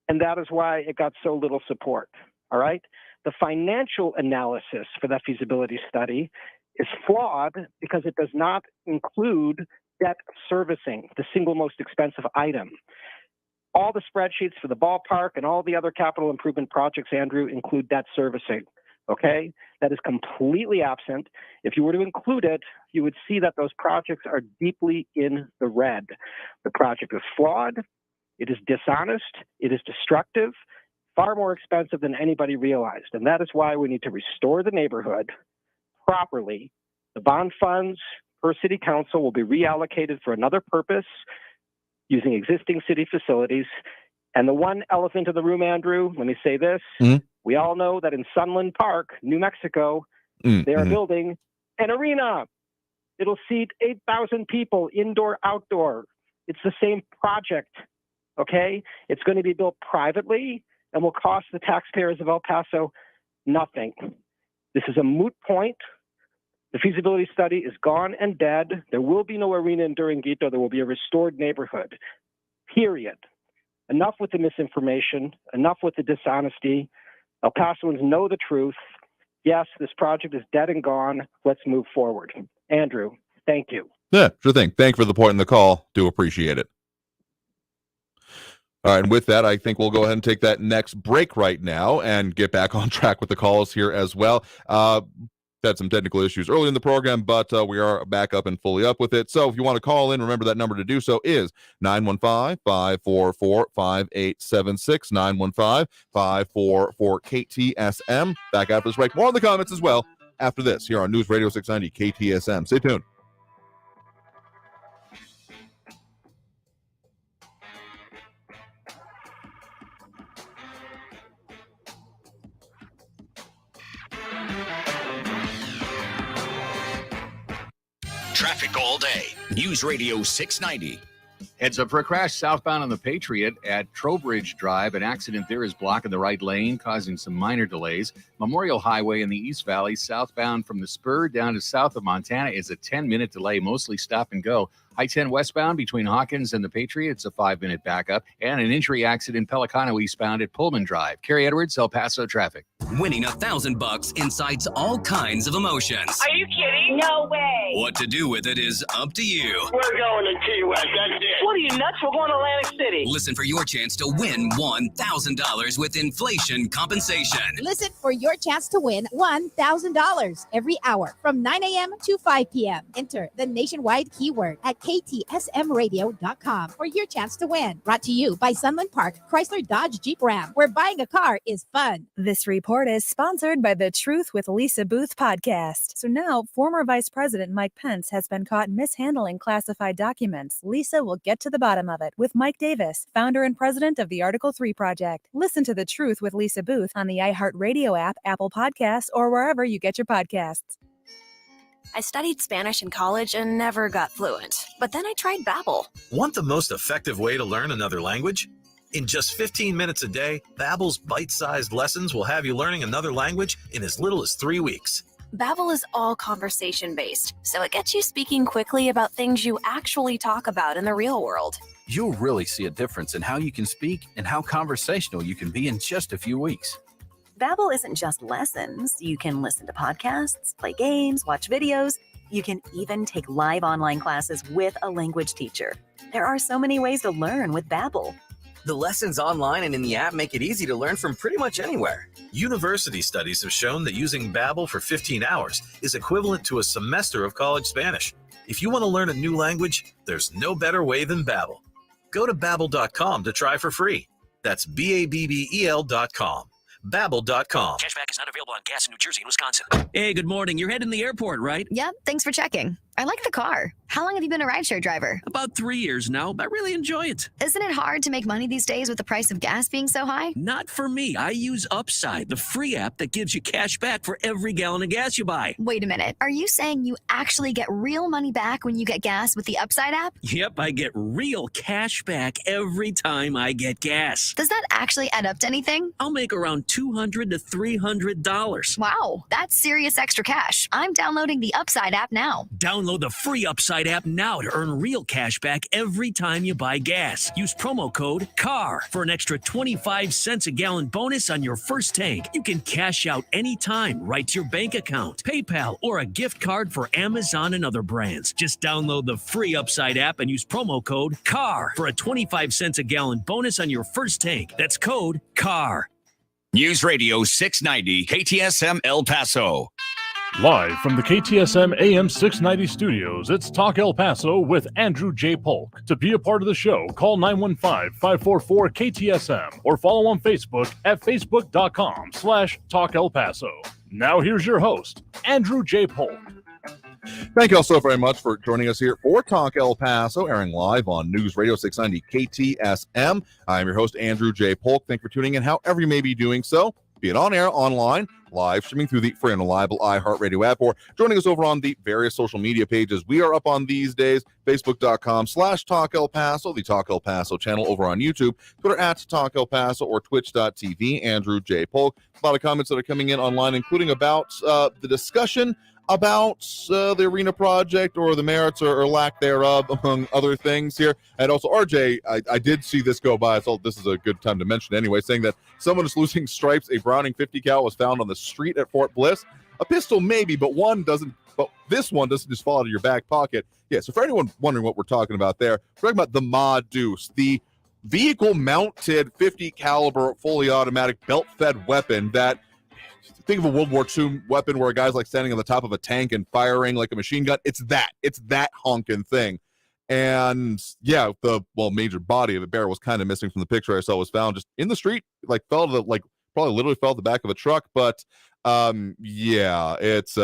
and that is why it got so little support, all right? The financial analysis for that feasibility study is flawed because it does not include debt servicing, the single most expensive item. All the spreadsheets for the ballpark and all the other capital improvement projects, Andrew, include debt servicing, okay? That is completely absent. If you were to include it, you would see that those projects are deeply in the red. The project is flawed, it is dishonest, it is destructive, far more expensive than anybody realized. And that is why we need to restore the neighborhood properly. The bond funds per city council will be reallocated for another purpose using existing city facilities. And the one elephant in the room, Andrew, let me say this. We all know that in Sunland Park, New Mexico, they are building an arena. It'll seat 8,000 people, indoor, outdoor. It's the same project, okay? It's going to be built privately and will cost the taxpayers of El Paso nothing. This is a moot point. The feasibility study is gone and dead. There will be no arena in Duranguito. There will be a restored neighborhood, period. Enough with the misinformation, enough with the dishonesty. El Pasoans know the truth. Yes, this project is dead and gone. Let's move forward. Andrew, thank you. Yeah, sure thing. Thank you for the point in the call. Do appreciate it. All right, and with that, I think we'll go ahead and take that next break right now and get back on track with the calls here as well. Had some technical issues early in the program, but we are back up and fully up with it. So if you want to call in, remember that number to do so is 915-544-5876, 915-544-KTSM. Back after this break. More on the comments as well after this here on News Radio 690 KTSM. Stay tuned. Traffic all day. News Radio 690. Heads up for a crash southbound on the Patriot at Trowbridge Drive. An accident there is blocking the right lane, causing some minor delays. Memorial Highway in the East Valley, southbound from the Spur down to south of Montana, is a 10-minute delay, mostly stop and go. I-10 westbound between Hawkins and the Patriot, it's a 5-minute backup. And an injury accident Pelicano eastbound at Pullman Drive. Kerry Edwards, El Paso traffic. Winning $1,000 incites all kinds of emotions. Are you kidding? No way. What to do with it is up to you. We're going to Key West. That's it. What are you nuts? We're going to Atlantic City. Listen for your chance to win $1,000 with inflation compensation. Listen for your chance to win $1,000 every hour from 9 a.m. to 5 p.m. Enter the nationwide keyword at ktsmradio.com for your chance to win. Brought to you by Sunland Park, Chrysler Dodge Jeep Ram, where buying a car is fun. This report is sponsored by the Truth with Lisa Booth podcast. So now, former Vice President Mike Pence has been caught mishandling classified documents. Lisa will get to the bottom of it with Mike Davis, founder and president of the Article 3 Project. Listen to the Truth with Lisa Booth on the iHeartRadio app, Apple Podcasts, or wherever you get your podcasts. I studied Spanish in college and never got fluent. But then I tried Babbel. Want the most effective way to learn another language? In just 15 minutes a day, Babbel's bite-sized lessons will have you learning another language in as little as 3 weeks. Babbel is all conversation-based, so it gets you speaking quickly about things you actually talk about in the real world. You'll really see a difference in how you can speak and how conversational you can be in just a few weeks. Babbel isn't just lessons. You can listen to podcasts, play games, watch videos. You can even take live online classes with a language teacher. There are so many ways to learn with Babbel. The lessons online and in the app make it easy to learn from pretty much anywhere. University studies have shown that using Babbel for 15 hours is equivalent to a semester of college Spanish. If you want to learn a new language, there's no better way than Babbel. Go to Babbel.com to try for free. That's Babbel.com. Babbel.com. Cashback is not available on gas in New Jersey and Wisconsin. Hey, good morning. You're heading to the airport, right? Yep, thanks for checking. I like the car. How long have you been a rideshare driver? About 3 years now. I really enjoy it. Isn't it hard to make money these days with the price of gas being so high? Not for me. I use Upside, the free app that gives you cash back for every gallon of gas you buy. Wait a minute. Are you saying you actually get real money back when you get gas with the Upside app? Yep, I get real cash back every time I get gas. Does that actually add up to anything? I'll make around $200 to $300. Wow, that's serious extra cash. I'm downloading the Upside app now. Download the free Upside app now to earn real cash back every time you buy gas. Use promo code CAR for an extra 25 cents a gallon bonus on your first tank. You can cash out anytime right to your bank account, PayPal, or a gift card for Amazon and other brands. Just download the free Upside app and use promo code CAR for a 25 cents a gallon bonus on your first tank. That's code CAR. News Radio 690 KTSM El Paso. Live from the KTSM AM 690 studios, it's Talk El Paso with Andrew J. Polk. To be a part of the show, call 915-544-KTSM or follow on Facebook at facebook.com/Talk El Paso. Now here's your host, Andrew J. Polk. Thank you all so very much for joining us here for Talk El Paso, airing live on News Radio 690 KTSM. I'm your host, Andrew J. Polk. Thank you for tuning in, however you may be doing so, be it on air, online, live streaming through the free and reliable iHeartRadio app, or joining us over on the various social media pages we are up on these days, facebook.com/Talk El Paso, the Talk El Paso channel over on YouTube, Twitter at Talk El Paso, or twitch.tv, Andrew J. Polk. A lot of comments that are coming in online, including about the discussion about the arena project or the merits or lack thereof, among other things here. And also, RJ, I did see this go by, so this is a good time to mention anyway, saying that someone is losing stripes. A Browning 50 cal was found on the street at Fort Bliss. A pistol maybe, but one doesn't. But this one doesn't just fall out of your back pocket. Yeah, so for anyone wondering what we're talking about there, we're talking about the Ma Deuce, the vehicle-mounted 50 caliber fully automatic belt-fed weapon that, think of a World War II weapon where a guy's like standing on the top of a tank and firing like a machine gun. It's that honking thing. And yeah, the major body of the bear was kind of missing from the picture I saw. Was found just in the street, like probably literally fell at the back of a truck. But yeah, it's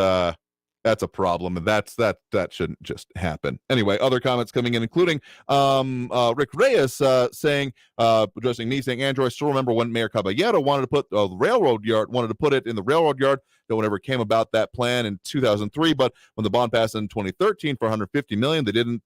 That's a problem, and that shouldn't just happen. Anyway, other comments coming in, including Rick Reyes saying, addressing me, saying, Andrew, I still remember when Mayor Caballero wanted to put the railroad yard, wanted to put it in the railroad yard. No one ever came about that plan in 2003, but when the bond passed in 2013 for $150 million, they didn't.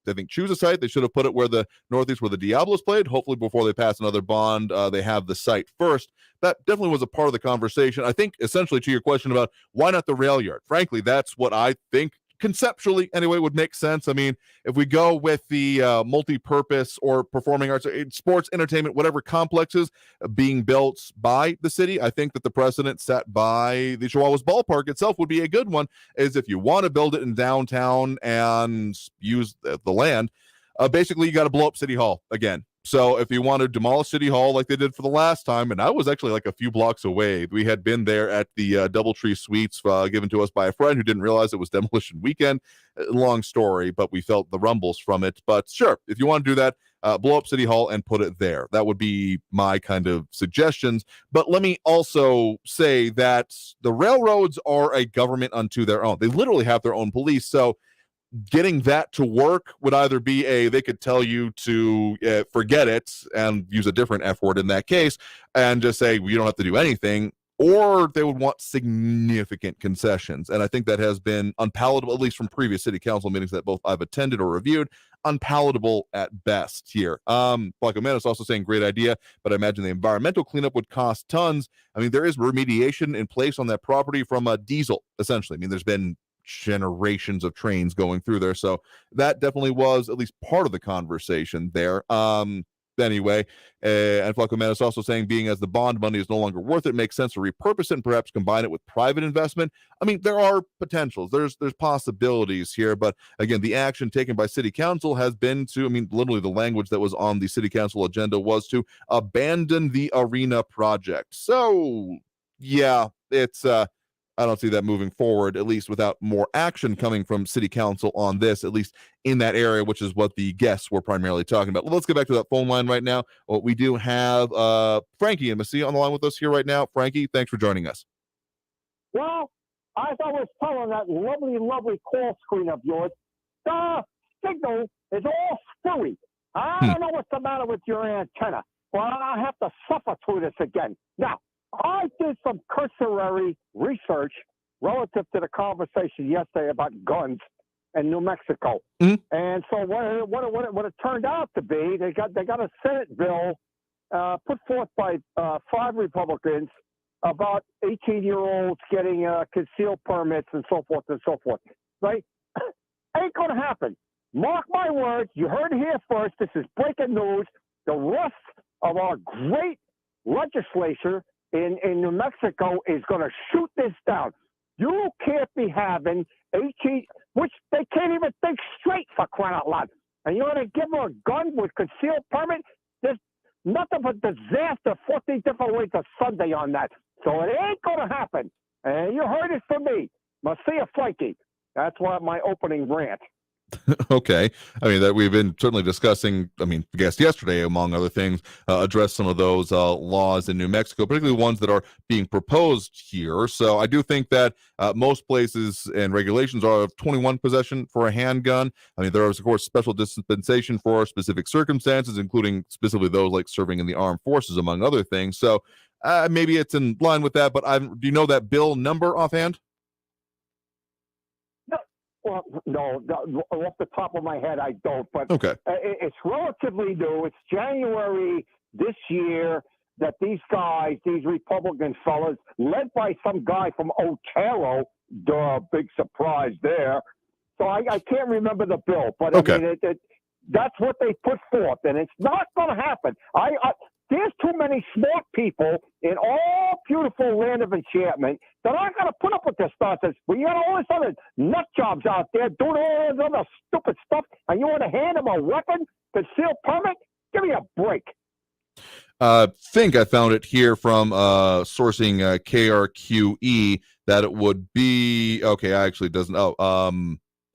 I think choose a site. They should have put it where the Northeast, where the Diablos played. Hopefully, before they pass another bond, they have the site first. That definitely was a part of the conversation. I think, essentially, to your question about why not the rail yard. Frankly, that's what I think conceptually, anyway, would make sense. I mean, if we go with the multi-purpose or performing arts, sports, entertainment, whatever complexes being built by the city, I think that the precedent set by the Chihuahuas ballpark itself would be a good one, is if you want to build it in downtown and use the land, basically you got to blow up City Hall again. So if you want to demolish City Hall like they did for the last time, and I was actually like a few blocks away, we had been there at the Doubletree Suites given to us by a friend who didn't realize it was demolition weekend. Long story, but we felt the rumbles from it. But sure, if you want to do that, blow up City Hall and put it there. That would be my kind of suggestions. But let me also say that the railroads are a government unto their own. They literally have their own police. So getting that to work would either be they could tell you to forget it and use a different F word in that case and just say, well, you don't have to do anything, or they would want significant concessions. And I think that has been unpalatable, at least from previous city council meetings that both I've attended or reviewed, unpalatable at best here. Blanco Man is also saying great idea, but I imagine the environmental cleanup would cost tons. I mean, there is remediation in place on that property from a diesel, essentially. I mean, there's been generations of trains going through there, so that definitely was at least part of the conversation there. Anyway, and Flacco Man is also saying, being as the bond money is no longer worth it, makes sense to repurpose it and perhaps combine it with private investment. I mean, there are potentials, there's possibilities here, but again, the action taken by city council has been to, I mean, literally the language that was on the city council agenda was to abandon the arena project. So yeah, it's I don't see that moving forward, at least without more action coming from city council on this, at least in that area, which is what the guests were primarily talking about. Well, let's get back to that phone line right now. Well, we do have Frankie and Missy on the line with us here right now. Frankie, thanks for joining us. Well, as I was telling that lovely call screen of yours, the signal is all screwy. I don't know what's the matter with your antenna. Well, I have to suffer through this again. Now, I did some cursory research relative to the conversation yesterday about guns in New Mexico. And so what it turned out to be, they got a Senate bill put forth by 5 Republicans about 18-year-olds getting concealed permits and so forth, right? Ain't going to happen. Mark my words. You heard it here first. This is breaking news. The rest of our great legislature in New Mexico is going to shoot this down. You can't be having 18, which they can't even think straight, for crying out loud. And you're going to give them a gun with concealed permit? There's nothing but disaster, 14 different ways of Sunday on that. So it ain't going to happen. And you heard it from me, Marcia Frankie. That's what my opening rant. Okay. I mean, that we've been certainly discussing, I mean, I guess yesterday, among other things, address some of those laws in New Mexico, particularly ones that are being proposed here. So I do think that most places and regulations are of 21 possession for a handgun. I mean, there is, of course, special dispensation for specific circumstances, including specifically those like serving in the armed forces, among other things. So maybe it's in line with that, but do you know that bill number offhand? Well, no, off the top of my head, I don't. But okay. It's relatively new. It's January this year that these guys, these Republican fellas, led by some guy from Otero, big surprise there. So I can't remember the bill, but okay. I mean, that's what they put forth, and it's not going to happen. There's too many smart people in all beautiful land of enchantment that aren't going to put up with this nonsense. Well, you got all this other nut jobs out there doing all this other stupid stuff, and you want to hand them a weapon, concealed permit? Give me a break. Think I found it here from sourcing KRQE that it would be okay. Actually, doesn't.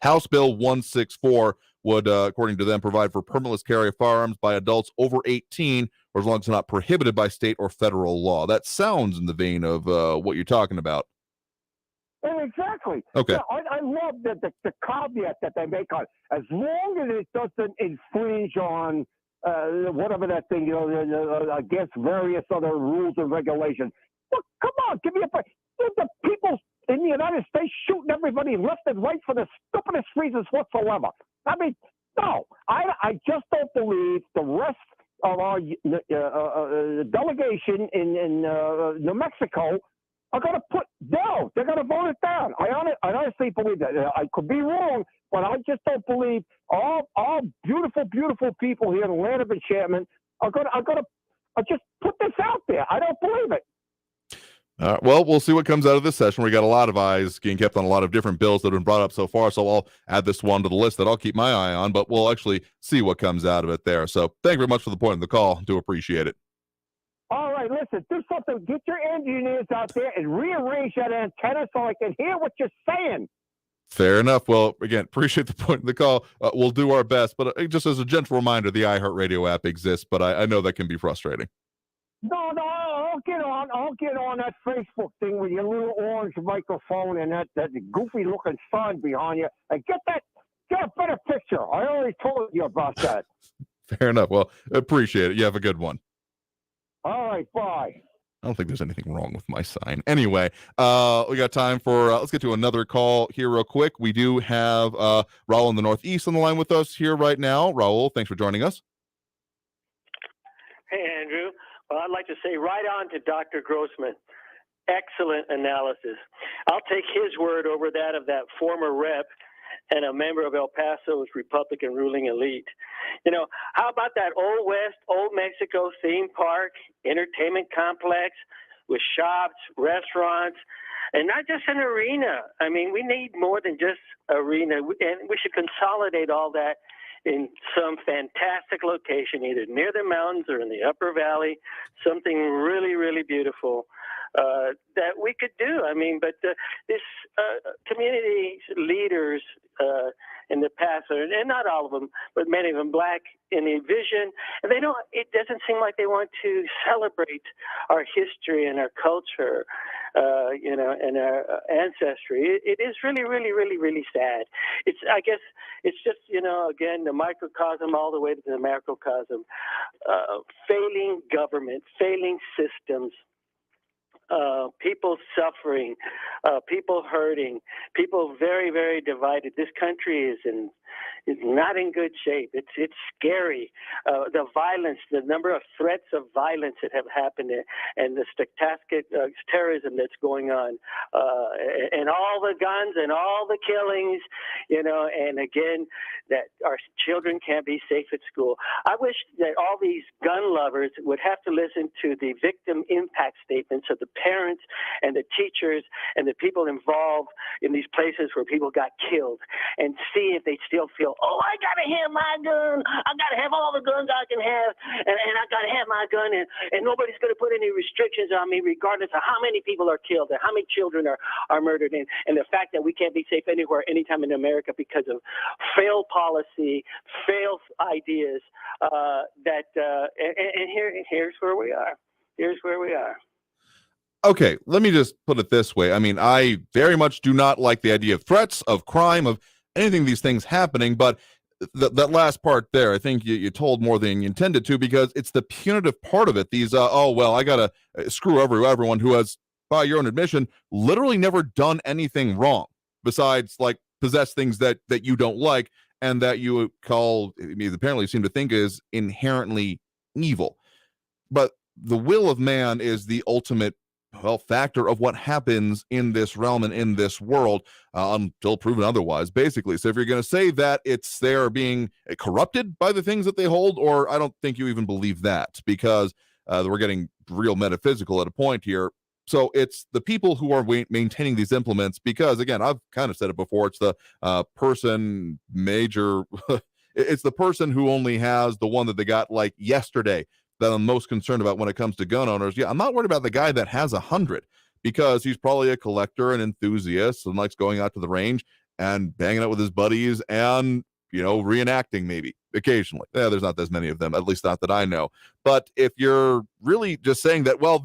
House Bill 164 would, according to them, provide for permitless carry of firearms by adults over 18, or as long as it's not prohibited by state or federal law. That sounds in the vein of what you're talking about. Exactly. Okay. Yeah, I love the caveat that they make on as long as it doesn't infringe on whatever that thing, against various other rules and regulations. Look, come on, give me a break. The people in the United States shooting everybody left and right for the stupidest reasons whatsoever. I mean, no, I just don't believe the rest of our delegation in New Mexico are going to they're going to vote it down. I honestly believe that. I could be wrong, but I just don't believe all beautiful, beautiful people here in the land of enchantment are going to just put this out there. I don't believe it. Well, we'll see what comes out of this session. We got a lot of eyes being kept on a lot of different bills that have been brought up so far, so I'll add this one to the list that I'll keep my eye on, but we'll actually see what comes out of it there. So thank you very much for the point of the call. Do appreciate it. All right, listen, do something. Get your engineers out there and rearrange that antenna so I can hear what you're saying. Fair enough. Well, again, appreciate the point of the call. We'll do our best, but just as a gentle reminder, the iHeartRadio app exists, but I know that can be frustrating. No, I'll get on that Facebook thing with your little orange microphone and that goofy looking sign behind you and get a better picture. I already told you about that. Fair enough. Well, appreciate it. You have a good one. All right, bye. I don't think there's anything wrong with my sign. Anyway, we got time for, let's get to another call here real quick. We do have Raul in the Northeast on the line with us here right now. Raul, thanks for joining us. Hey, Andrew. Well, I'd like to say right on to Dr. Grossman. Excellent analysis. I'll take his word over that of that former rep and a member of El Paso's Republican ruling elite. How about that Old West, Old Mexico theme park, entertainment complex with shops, restaurants, and not just an arena. I mean, we need more than just arena, and we should consolidate all that in some fantastic location, either near the mountains or in the upper valley, something really, really beautiful that we could do. I mean, but this community leaders in the past, and not all of them, but many of them, black in the vision, and it doesn't seem like they want to celebrate our history and our culture, and our ancestry. It is really, really, really, really sad. I guess it's just, again, the microcosm all the way to the macrocosm. Failing government, failing systems, people suffering, people hurting, people very, very divided. This country is not in good shape. It's scary. The violence, the number of threats of violence that have happened, and the stochastic terrorism that's going on, and all the guns and all the killings, and again, that our children can't be safe at school. I wish that all these gun lovers would have to listen to the victim impact statements of the parents and the teachers and the people involved in these places where people got killed, and see if they still feel, oh, I got to have my gun. I got to have all the guns I can have, and I got to have my gun, and nobody's going to put any restrictions on me regardless of how many people are killed and how many children are murdered, and the fact that we can't be safe anywhere, anytime in America because of failed policy, failed ideas, here's where we are. Here's where we are. Okay, let me just put it this way. I mean, I very much do not like the idea of threats, of crime, of anything of these things happening, but that last part there, I think you told more than you intended to, because it's the punitive part of it. These, I got to screw everyone who has, by your own admission, literally never done anything wrong besides, like, possess things that you don't like and that you apparently seem to think is inherently evil. But the will of man is the ultimate factor of what happens in this realm and in this world until proven otherwise, basically. So if you're going to say that they are being corrupted by the things that they hold, or I don't think you even believe that, because we're getting real metaphysical at a point here. So it's the people who are maintaining these implements, because, again, I've kind of said it before, it's the it's the person who only has the one that they got like yesterday that I'm most concerned about when it comes to gun owners. Yeah, I'm not worried about the guy that has 100, because he's probably a collector and enthusiast and likes going out to the range and banging out with his buddies and, reenacting maybe occasionally. Yeah, there's not as many of them, at least not that I know. But if you're really just saying that, well,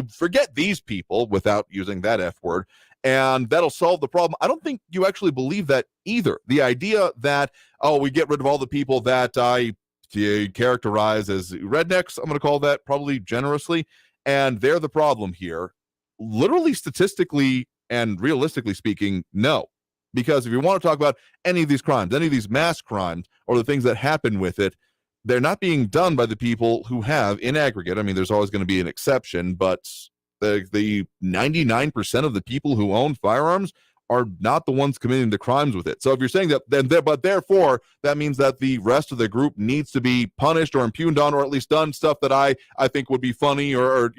forget these people, without using that F word, and that'll solve the problem. I don't think you actually believe that either. The idea that, oh, we get rid of all the people that I characterize as rednecks, I'm going to call that probably generously, and they're the problem here. Literally, statistically and realistically speaking, no. Because if you want to talk about any of these crimes, any of these mass crimes, or the things that happen with it, they're not being done by the people who have, in aggregate. I mean, there's always going to be an exception, but the 99% of the people who own firearms are not the ones committing the crimes with it. So if you're saying that, then but therefore that means that the rest of the group needs to be punished or impugned on, or at least done stuff that I think would be funny or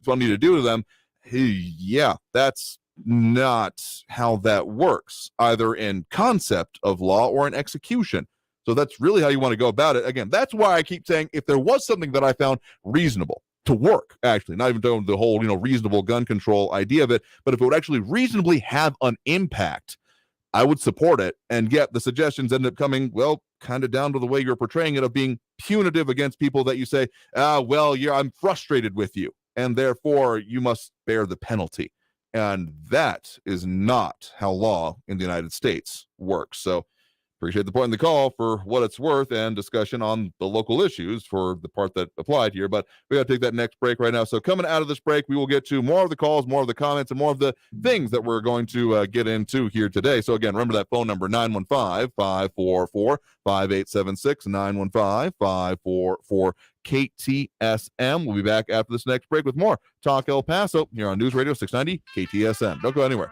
funny to do to them. Yeah, that's not how that works, either in concept of law or in execution. So that's really how you want to go about it. Again, that's why I keep saying, if there was something that I found reasonable to work, actually, not even doing the whole, reasonable gun control idea of it, but if it would actually reasonably have an impact, I would support it. And yet the suggestions end up coming, well, kind of down to the way you're portraying it, of being punitive against people that you say, I'm frustrated with you, and therefore you must bear the penalty. And that is not how law in the United States works. So appreciate the point in the call for what it's worth, and discussion on the local issues for the part that applied here. But we got to take that next break right now. So coming out of this break, we will get to more of the calls, more of the comments, and more of the things that we're going to get into here today. So again, remember that phone number, 915-544-5876, 915-544-KTSM. We'll be back after this next break with more Talk El Paso here on News Radio 690 KTSM. Don't go anywhere.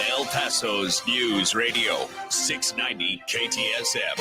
El Paso's News Radio 690 KTSM.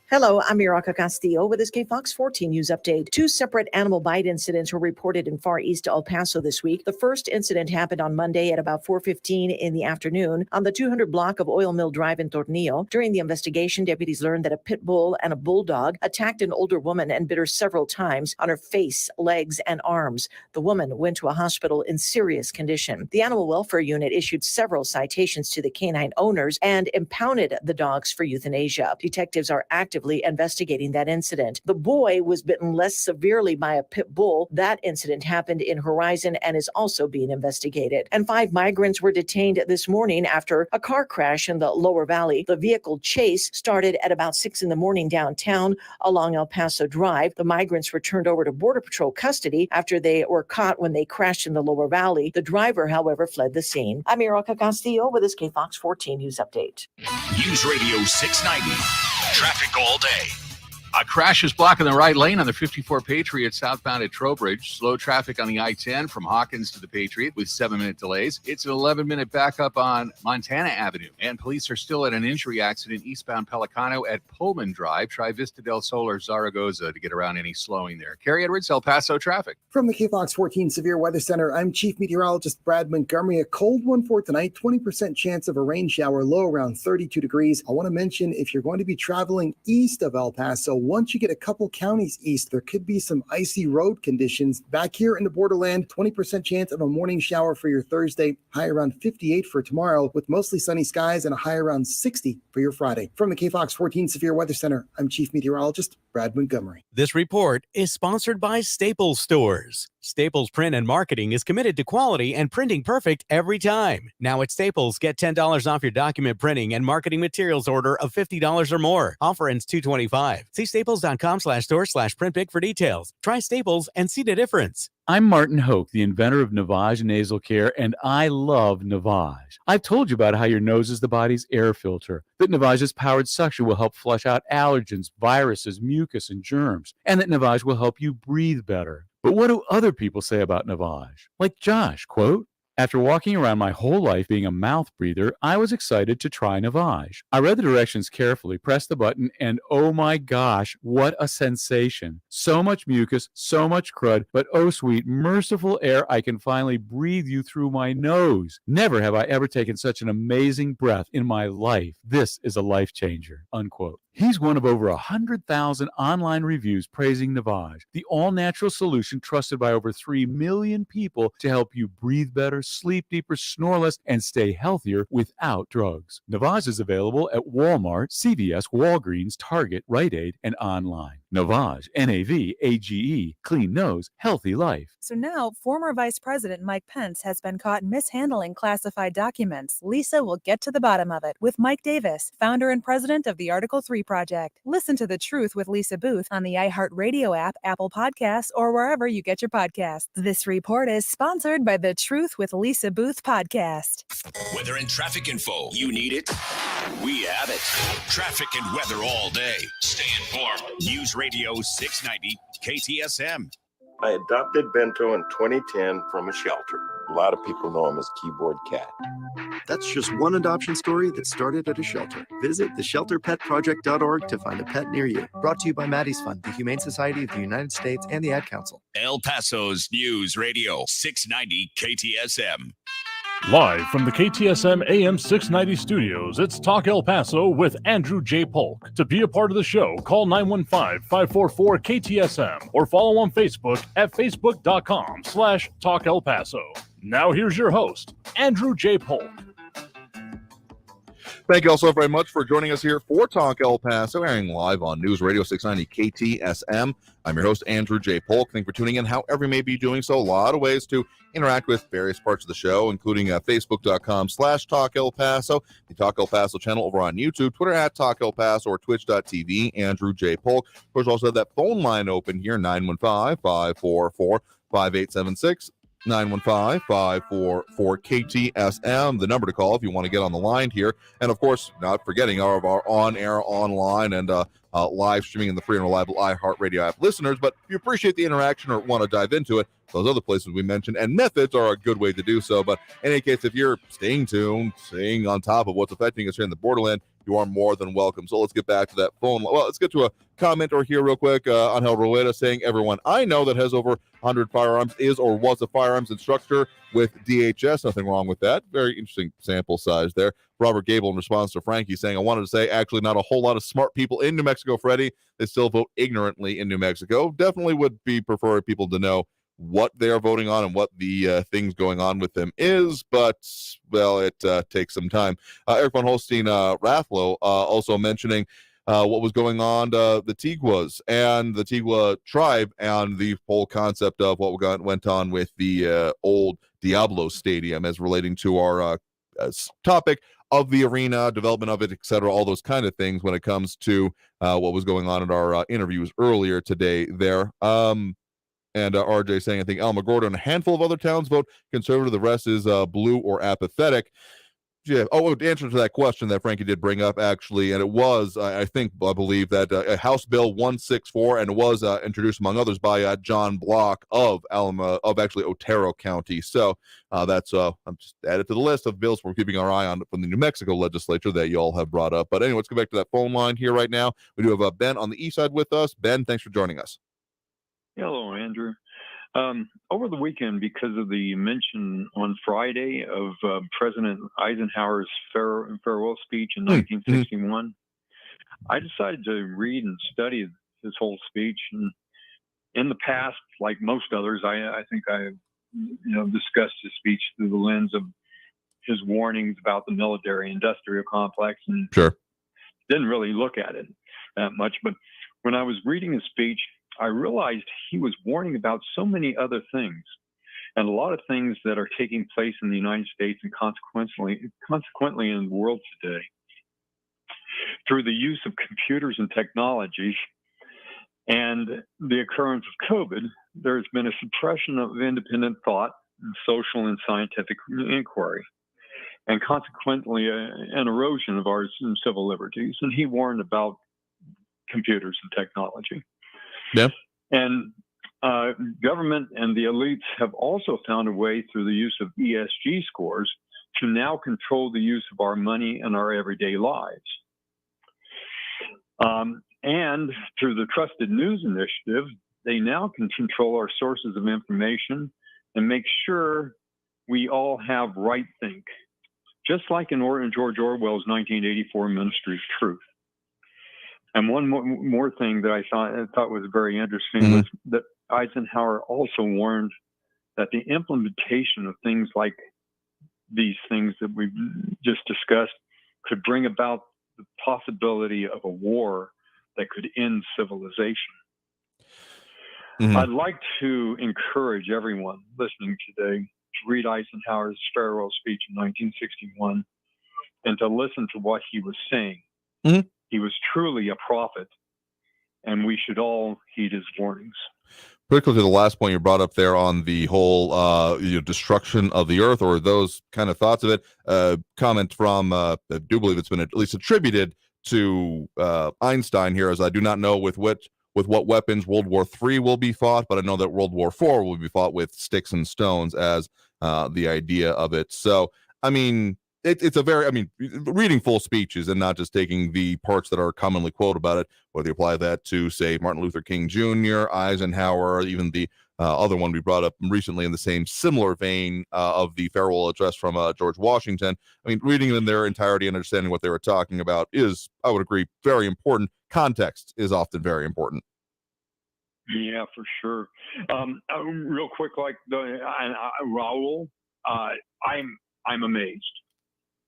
Hello, I'm Miraka Castillo with this KFOX 14 News Update. 2 separate animal bite incidents were reported in Far East El Paso this week. The first incident happened on Monday at about 4:15 in the afternoon on the 200 block of Oil Mill Drive in Tornillo. During the investigation, deputies learned that a pit bull and a bulldog attacked an older woman and bit her several times on her face, legs, and arms. The woman went to a hospital in serious condition. The Animal Welfare Unit issued several citations to the canine owners and impounded the dogs for euthanasia. Detectives are actively investigating that incident. The boy was bitten less severely by a pit bull. That incident happened in Horizon and is also being investigated. And 5 migrants were detained this morning after a car crash in the Lower Valley. The vehicle chase started at about 6 in the morning downtown along El Paso Drive. The migrants were turned over to Border Patrol custody after they were caught when they crashed in the Lower Valley. The driver, however, fled the scene. I'm Miraka Castillo with this KFOX 14 News Update. News Radio 690. Traffic all day. A crash is blocking the right lane on the 54 Patriot southbound at Trowbridge. Slow traffic on the I-10 from Hawkins to the Patriot with 7-minute delays. It's an 11-minute backup on Montana Avenue. And police are still at an injury accident eastbound Pelicano at Pullman Drive. Try Vista del Sol or Zaragoza to get around any slowing there. Carrie Edwards, El Paso traffic. From the KFOX 14 Severe Weather Center, I'm Chief Meteorologist Brad Montgomery. A cold one for tonight, 20% chance of a rain shower, low around 32 degrees. I want to mention, if you're going to be traveling east of El Paso, once you get a couple counties east, there could be some icy road conditions. Back here in the borderland, 20% chance of a morning shower for your Thursday, high around 58 for tomorrow, with mostly sunny skies and a high around 60 for your Friday. From the KFOX 14 Severe Weather Center, I'm Chief Meteorologist Brad Montgomery. This report is sponsored by Staples Stores. Staples Print and Marketing is committed to quality and printing perfect every time. Now at Staples, get $10 off your document printing and marketing materials order of $50 or more. Offer ends $225. See staples.com/store/printbig for details. Try Staples and see the difference. I'm Martin Hoke, the inventor of Navage Nasal Care, and I love Navage. I've told you about how your nose is the body's air filter, that Navage's powered suction will help flush out allergens, viruses, mucus, and germs, and that Navage will help you breathe better. But what do other people say about Navage? Like Josh, quote, "After walking around my whole life being a mouth breather, I was excited to try Navage. I read the directions carefully, pressed the button, and oh my gosh, what a sensation. So much mucus, so much crud, but oh sweet, merciful air, I can finally breathe you through my nose. Never have I ever taken such an amazing breath in my life. This is a life changer," unquote. He's one of over 100,000 online reviews praising Navage, the all-natural solution trusted by over 3 million people to help you breathe better, sleep deeper, snore less, and stay healthier without drugs. Navage is available at Walmart, CVS, Walgreens, Target, Rite Aid, and online. Navage, N-A-V-A-G-E, clean nose, healthy life. So now, former Vice President Mike Pence has been caught mishandling classified documents. Lisa will get to the bottom of it with Mike Davis, founder and president of the Article 3 Project. Listen to The Truth with Lisa Booth on the iHeartRadio app, Apple Podcasts, or wherever you get your podcasts. This report is sponsored by the Truth with Lisa Booth podcast. Weather and traffic info. You need it? We have it. Traffic and weather all day. Stay informed. News Radio 690 KTSM. I adopted Bento in 2010 from a shelter. A lot of people know him as Keyboard Cat. That's just one adoption story that started at a shelter. Visit theshelterpetproject.org to find a pet near you. Brought to you by Maddie's Fund, the Humane Society of the United States, and the Ad Council. El Paso's News Radio 690 KTSM. Live from the KTSM AM 690 studios, it's Talk El Paso with Andrew J. Polk. To be a part of the show, call 915-544-KTSM or follow on Facebook at facebook.com/Talk El Paso. Now here's your host, Andrew J. Polk. Thank you all so very much for joining us here for Talk El Paso, airing live on News Radio 690 KTSM. I'm your host, Andrew J. Polk. Thank you for tuning in, however you may be doing so. A lot of ways to interact with various parts of the show, including facebook.com/Talk El Paso, the Talk El Paso channel over on YouTube, Twitter at Talk El Paso, or twitch.tv, Andrew J. Polk. Of course, also have that phone line open here, 915-544-5876. 915-544-KTSM, the number to call if you want to get on the line here. And of course, not forgetting our on-air, online, and live streaming in the free and reliable iHeartRadio app listeners. But if you appreciate the interaction or want to dive into it, those other places we mentioned and methods are a good way to do so. But in any case, if you're staying tuned, staying on top of what's affecting us here in the borderland, you are more than welcome. So let's get back to that phone. Well, let's get to a comment or here real quick. Angel Rueda saying, everyone I know that has over 100 firearms is or was a firearms instructor with DHS. Nothing wrong with that. Very interesting sample size there. Robert Gable in response to Frankie saying, I wanted to say actually not a whole lot of smart people in New Mexico, Freddie. They still vote ignorantly in New Mexico. Definitely would be prefer people to know what they're voting on and what the things going on with them is, but, well, it takes some time. Eric von Holstein Rathlow also mentioning what was going on, the Tiguas and the Tigua tribe and the whole concept of what went on with the old Diablo Stadium as relating to our topic of the arena, development of it, etc., all those kind of things when it comes to what was going on in our interviews earlier today there. And RJ saying, I think Alamogordo and a handful of other towns vote conservative. The rest is blue or apathetic. Yeah. Oh, the answer to that question that Frankie did bring up, actually, and it was, I believe that House Bill 164, and it was introduced, among others, by John Block of Otero County. So that's I'm just added to the list of bills we're keeping our eye on from the New Mexico legislature that you all have brought up. But anyway, let's go back to that phone line here right now. We do have Ben on the east side with us. Ben, thanks for joining us. Hello, Andrew. Over the weekend, because of the mention on Friday of President Eisenhower's farewell speech in 1961, I decided to read and study his whole speech. And in the past, like most others, I think I discussed his speech through the lens of his warnings about the military-industrial complex, and didn't really look at it that much. But when I was reading his speech, I realized he was warning about so many other things, and a lot of things that are taking place in the United States and consequently in the world today. Through the use of computers and technologies and the occurrence of COVID, there's been a suppression of independent thought, and social and scientific inquiry, and consequently an erosion of our civil liberties. And he warned about computers and technology. Yeah. And government and the elites have also found a way through the use of ESG scores to now control the use of our money in our everyday lives. And through the Trusted News Initiative, they now can control our sources of information and make sure we all have right think, just like in George Orwell's 1984 Ministry of Truth. And one more thing that I thought was very interesting was that Eisenhower also warned that the implementation of things like these things that we've just discussed could bring about the possibility of a war that could end civilization. I'd like to encourage everyone listening today to read Eisenhower's farewell speech in 1961 and to listen to what he was saying. He was truly a prophet, and we should all heed his warnings. Particularly to the last point you brought up there on the whole destruction of the earth, or those kind of thoughts of it. Comment from I do believe it's been at least attributed to Einstein here, as I do not know with what weapons World War III will be fought, but I know that World War IV will be fought with sticks and stones as the idea of it. So, I mean, it's a very, I mean, reading full speeches and not just taking the parts that are commonly quoted about it, whether you apply that to, say, Martin Luther King Jr., Eisenhower, even the other one we brought up recently in the same similar vein of the farewell address from George Washington. I mean, reading it in their entirety and understanding what they were talking about is, I would agree, very important. Context is often very important. Yeah, for sure. Real quick, like Raul, I'm amazed.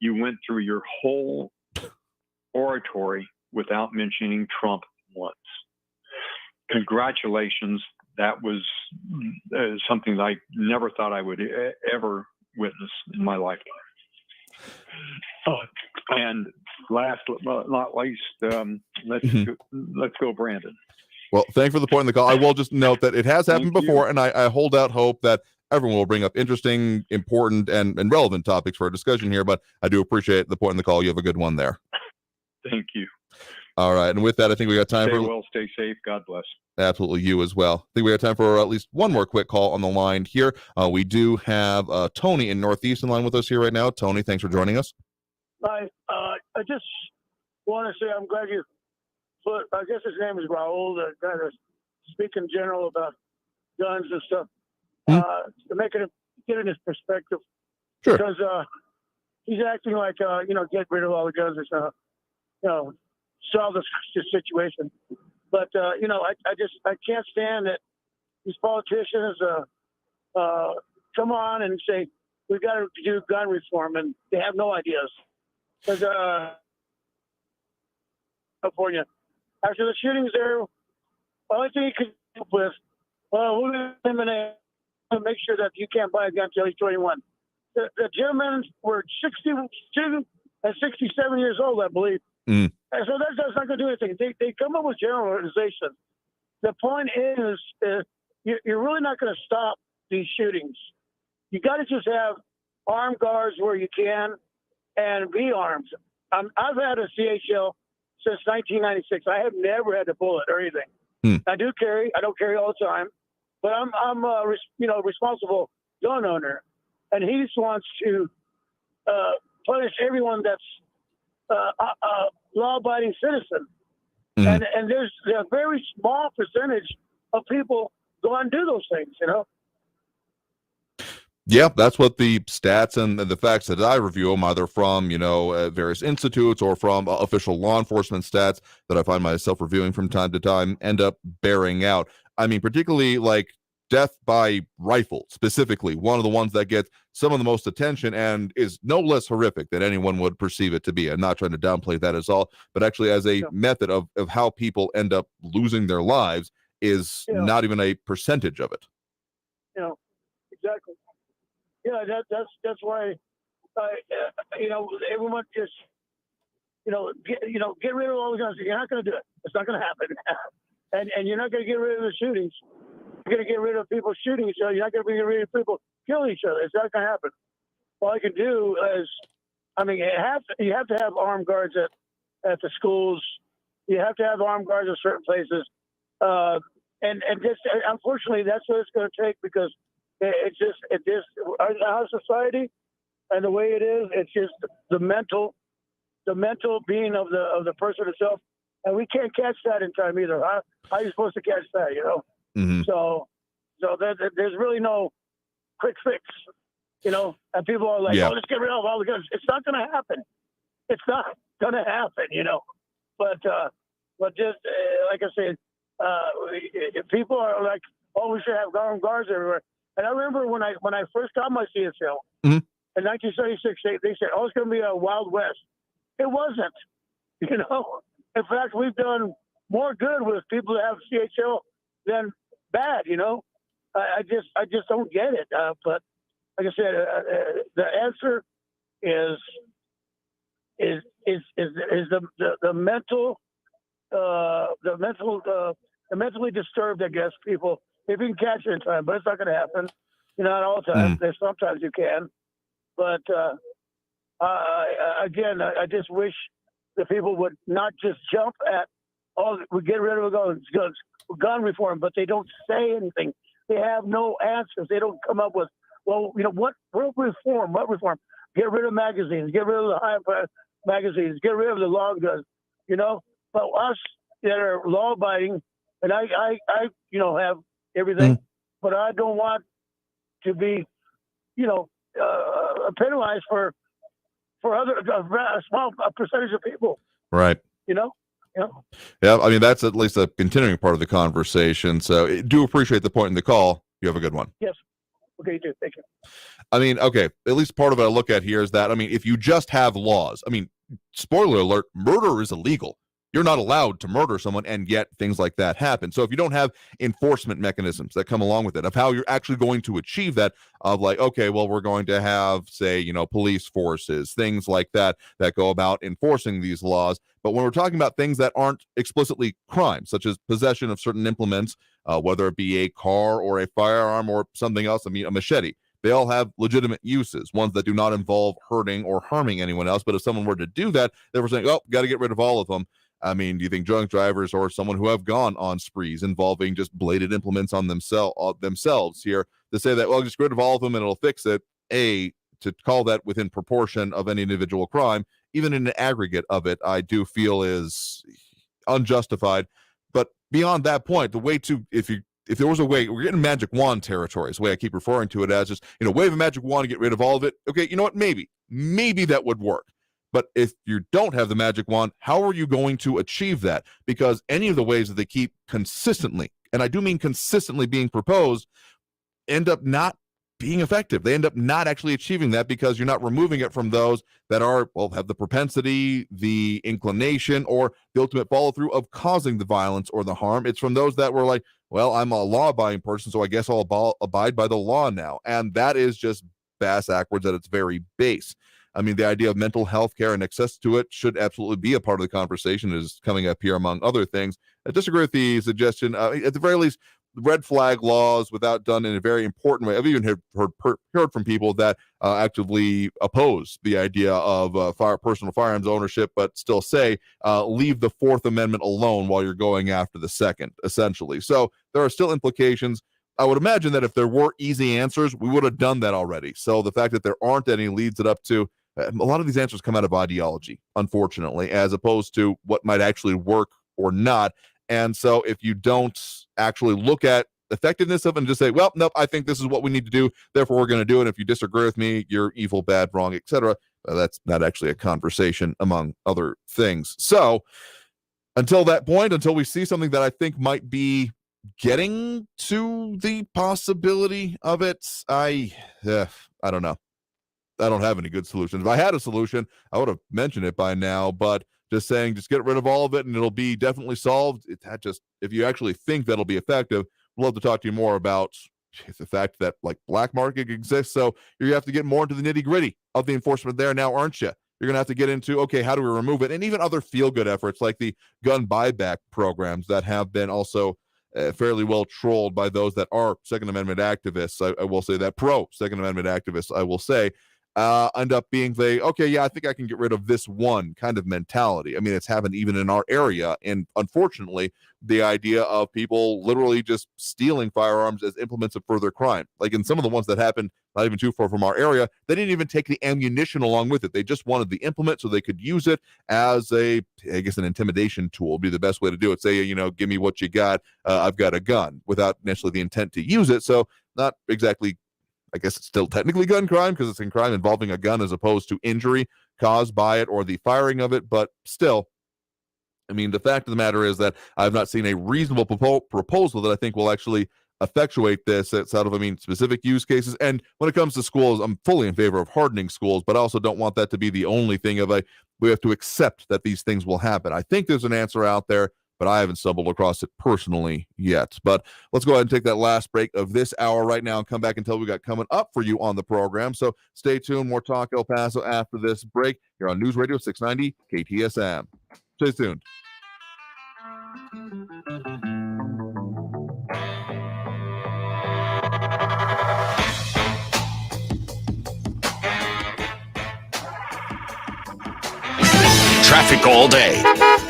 You went through your whole oratory without mentioning Trump once. Congratulations. That was something that I never thought I would ever witness in my lifetime. And last but not least, let's go, Brandon. Well, thank you for the point in the call. I will just note that it has happened before, and I hold out hope that everyone will bring up interesting, important, and relevant topics for a discussion here, but I do appreciate the point in the call. You have a good one there. Thank you. All right, and with that, I think we got time Stay well, stay safe. God bless. Absolutely, you as well. I think we got time for at least one more quick call on the line here. We do have Tony in Northeast in line with us here right now. Tony, thanks for joining us. I just want to say I'm glad you put, I guess his name is Raul, the guy that's speaking general about guns and stuff, to make it, get in his perspective. Sure. Because he's acting like, get rid of all the guns or something, solve this situation. But, I can't stand that these politicians come on and say, we've got to do gun reform, and they have no ideas. Because California, after the shootings there, the only thing you could come up with, well, we're going to eliminate and make sure that you can't buy a gun until you're 21. The gentlemen were 62 and 67 years old, I believe. And so that's not going to do anything. They come up with generalizations. The point is, you're really not going to stop these shootings. You got to just have armed guards where you can and be armed. I've had a CHL since 1996. I have never had a bullet or anything. I do carry. I don't carry all the time, but I'm responsible gun owner, and he just wants to punish everyone that's law-abiding citizen. And there's a very small percentage of people go and do those things, Yeah, that's what the stats and the facts that I review them, either from, various institutes or from official law enforcement stats that I find myself reviewing from time to time, end up bearing out. I mean, particularly like death by rifle, specifically, one of the ones that gets some of the most attention and is no less horrific than anyone would perceive it to be. I'm not trying to downplay that as all, but actually as a method of how people end up losing their lives is not even a percentage of it. Exactly. Yeah, that's why, everyone just, get rid of all the guns. You're not going to do it. It's not going to happen. and you're not going to get rid of the shootings. You're going to get rid of people shooting each other. You're not going to get rid of people killing each other. It's not going to happen. All I can do is, you have to have armed guards at the schools. You have to have armed guards at certain places. And just, unfortunately, that's what it's going to take, because it's just our society and the way it is. It's just the mental being of the person itself, and we can't catch that in time either. How are you supposed to catch that? So there's really no quick fix. And people are like, "Oh, let's get rid of all the guns." It's not going to happen. It's not going to happen. But But just like I said, if people are like, "Oh, we should have armed guards everywhere." And I remember when I first got my CSL in 1976, they said, "Oh, it's going to be a Wild West." It wasn't. In fact, we've done more good with people that have CHL than bad. I just don't get it. But like I said, the answer is the mentally disturbed, I guess, people. If you can catch it in time, but it's not going to happen. Not all the time. There's sometimes you can, but again, I just wish the people would not just jump at we get rid of gun reform, but they don't say anything. They have no answers. They don't come up with, what reform? What reform? Get rid of magazines. Get rid of the high magazines. Get rid of the long guns. But us that are law-abiding, and I have everything, but I don't want to be, penalized for a small percentage of people. Right. Yeah, I mean, that's at least a continuing part of the conversation. So do appreciate the point in the call. You have a good one. Yes. Okay, you do. Thank you. I mean, okay, at least part of it I look at here is that, I mean, if you just have laws, I mean, spoiler alert, murder is illegal. You're not allowed to murder someone, and yet things like that happen. So if you don't have enforcement mechanisms that come along with it, of how you're actually going to achieve that, of like, okay, well, we're going to have, say, police forces, things like that go about enforcing these laws. But when we're talking about things that aren't explicitly crimes, such as possession of certain implements, whether it be a car or a firearm or something else, I mean, a machete, they all have legitimate uses, ones that do not involve hurting or harming anyone else. But if someone were to do that, they were saying, oh, got to get rid of all of them. I mean, do you think drunk drivers or someone who have gone on sprees involving just bladed implements on themselves here to say that, well, just get rid of all of them and it'll fix it, to call that within proportion of any individual crime, even in an aggregate of it, I do feel is unjustified. But beyond that point, the way to, if there was a way, we're getting magic wand territory, is the way I keep referring to it as, just, wave a magic wand to get rid of all of it. Okay, you know what? Maybe that would work. But if you don't have the magic wand, how are you going to achieve that? Because any of the ways that they keep consistently, and I do mean consistently, being proposed, end up not being effective. They end up not actually achieving that, because you're not removing it from those that are, well, have the propensity, the inclination, or the ultimate follow-through of causing the violence or the harm. It's from those that were like, well, I'm a law-abiding person, so I guess I'll abide by the law now. And that is just bass-backwards at its very base. I mean, the idea of mental health care and access to it should absolutely be a part of the conversation, is coming up here among other things. I disagree with the suggestion. At the very least, red flag laws, without done in a very important way. I've even heard from people that actively oppose the idea of personal firearms ownership, but still say leave the Fourth Amendment alone while you're going after the Second, essentially. So there are still implications. I would imagine that if there were easy answers, we would have done that already. So the fact that there aren't any leads it up to, a lot of these answers come out of ideology, unfortunately, as opposed to what might actually work or not. And so if you don't actually look at effectiveness of it and just say, well, nope, I think this is what we need to do, therefore we're going to do it. If you disagree with me, you're evil, bad, wrong, etc. That's not actually a conversation, among other things. So until that point, until we see something that I think might be getting to the possibility of it, I don't know. I don't have any good solutions. If I had a solution, I would have mentioned it by now, but just saying, just get rid of all of it and it'll be definitely solved. If you actually think that'll be effective, we'll have to talk to you more about the fact that, like, black market exists. So you have to get more into the nitty gritty of the enforcement there now, aren't you? You're going to have to get into, okay, how do we remove it? And even other feel-good efforts like the gun buyback programs that have been also fairly well trolled by those that are Second Amendment activists. I will say that, pro-Second Amendment activists, I will say, end up being okay, yeah, I think I can get rid of this one kind of mentality. I mean, it's happened even in our area. And unfortunately, the idea of people literally just stealing firearms as implements of further crime. Like in some of the ones that happened not even too far from our area, they didn't even take the ammunition along with it. They just wanted the implement so they could use it as an intimidation tool would be the best way to do it. Say, give me what you got. I've got a gun, without necessarily the intent to use it. So not exactly, I guess it's still technically gun crime because it's in crime involving a gun as opposed to injury caused by it or the firing of it. But still, I mean, the fact of the matter is that I've not seen a reasonable proposal that I think will actually effectuate this. It's out of, specific use cases. And when it comes to schools, I'm fully in favor of hardening schools, but I also don't want that to be the only thing we have to accept that these things will happen. I think there's an answer out there, but I haven't stumbled across it personally yet. But let's go ahead and take that last break of this hour right now and come back and tell what we got coming up for you on the program. So stay tuned. More Talk El Paso after this break here on News Radio 690 KTSM. Stay tuned. Traffic all day.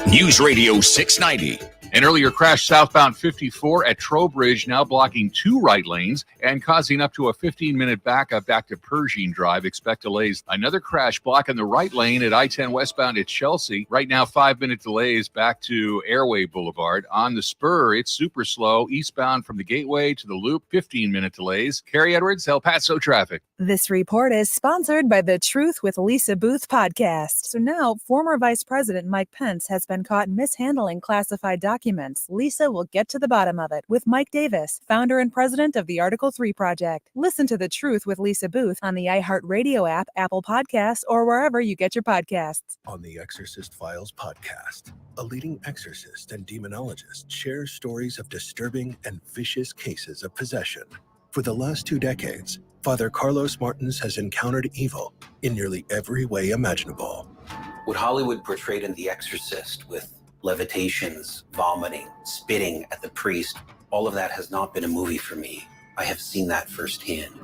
News Radio 690. An earlier crash southbound 54 at Trowbridge, now blocking 2 right lanes and causing up to a 15-minute backup back to Pershing Drive. Expect delays. Another crash blocking the right lane at I-10 westbound at Chelsea. Right now, 5-minute delays back to Airway Boulevard. On the spur, it's super slow. Eastbound from the Gateway to the Loop, 15-minute delays. Carrie Edwards, El Paso traffic. This report is sponsored by the Truth with Lisa Booth podcast. So now, former Vice President Mike Pence has been caught mishandling classified documents. Lisa will get to the bottom of it with Mike Davis, founder and president of the Article 3 Project. Listen to The Truth with Lisa Booth on the iHeartRadio app, Apple Podcasts, or wherever you get your podcasts. On the Exorcist Files podcast, a leading exorcist and demonologist shares stories of disturbing and vicious cases of possession. For the last 2 decades, Father Carlos Martins has encountered evil in nearly every way imaginable. What Hollywood portrayed in The Exorcist with levitations, vomiting, spitting at the priest, all of that has not been a movie for me. I have seen that firsthand.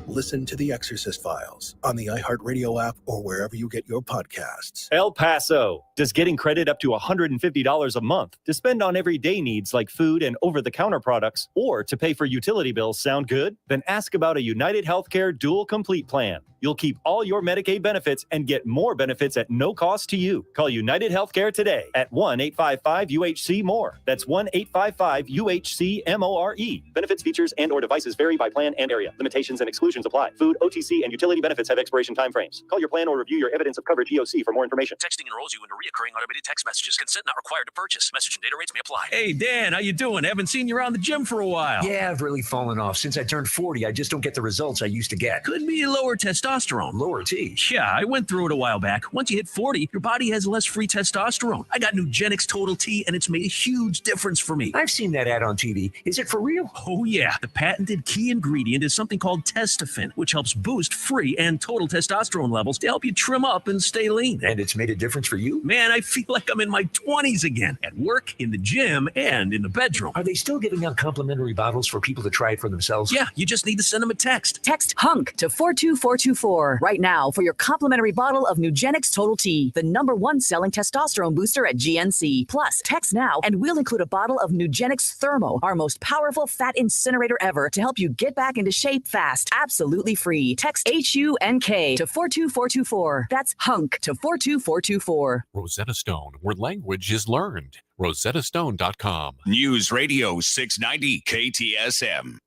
Listen to The Exorcist Files on the iHeartRadio app or wherever you get your podcasts. El Paso. Does getting credit up to $150 a month to spend on everyday needs like food and over-the-counter products or to pay for utility bills sound good? Then ask about a United Healthcare Dual Complete Plan. You'll keep all your Medicaid benefits and get more benefits at no cost to you. Call United Healthcare today at 1-855-UHC-MORE. That's 1-855-UHC-MORE. Benefits, features, and or devices vary by plan and area. Limitations and exclusions apply. Food, OTC, and utility benefits have expiration time frames. Call your plan or review your evidence of coverage EOC for more information. Texting enrolls you into reoccurring automated text messages. Consent not required to purchase. Message and data rates may apply. Hey, Dan, how you doing? Haven't seen you around the gym for a while. Yeah, I've really fallen off. Since I turned 40, I just don't get the results I used to get. Could be lower testosterone. Lower T. Yeah, I went through it a while back. Once you hit 40, your body has less free testosterone. I got Nugenix Total T, and it's made a huge difference for me. I've seen that ad on TV. Is it for real? Oh, yeah. The patented key ingredient is something called Testofen, which helps boost free and total testosterone levels to help you trim up and stay lean. And it's made a difference for you? Man, I feel like I'm in my 20s again, at work, in the gym, and in the bedroom. Are they still giving out complimentary bottles for people to try it for themselves? Yeah, you just need to send them a text. Text HUNK to 42424 right now for your complimentary bottle of Nugenix Total T, the #1 selling testosterone booster at GNC. Plus, text now and we'll include a bottle of Nugenix Thermo, our most powerful fat incinerator ever, to help you get back into shape fast. Absolutely free. Text HUNK to 42424. That's HUNK to 42424. Rosetta Stone, where language is learned. rosettastone.com. News Radio 690 KTSM.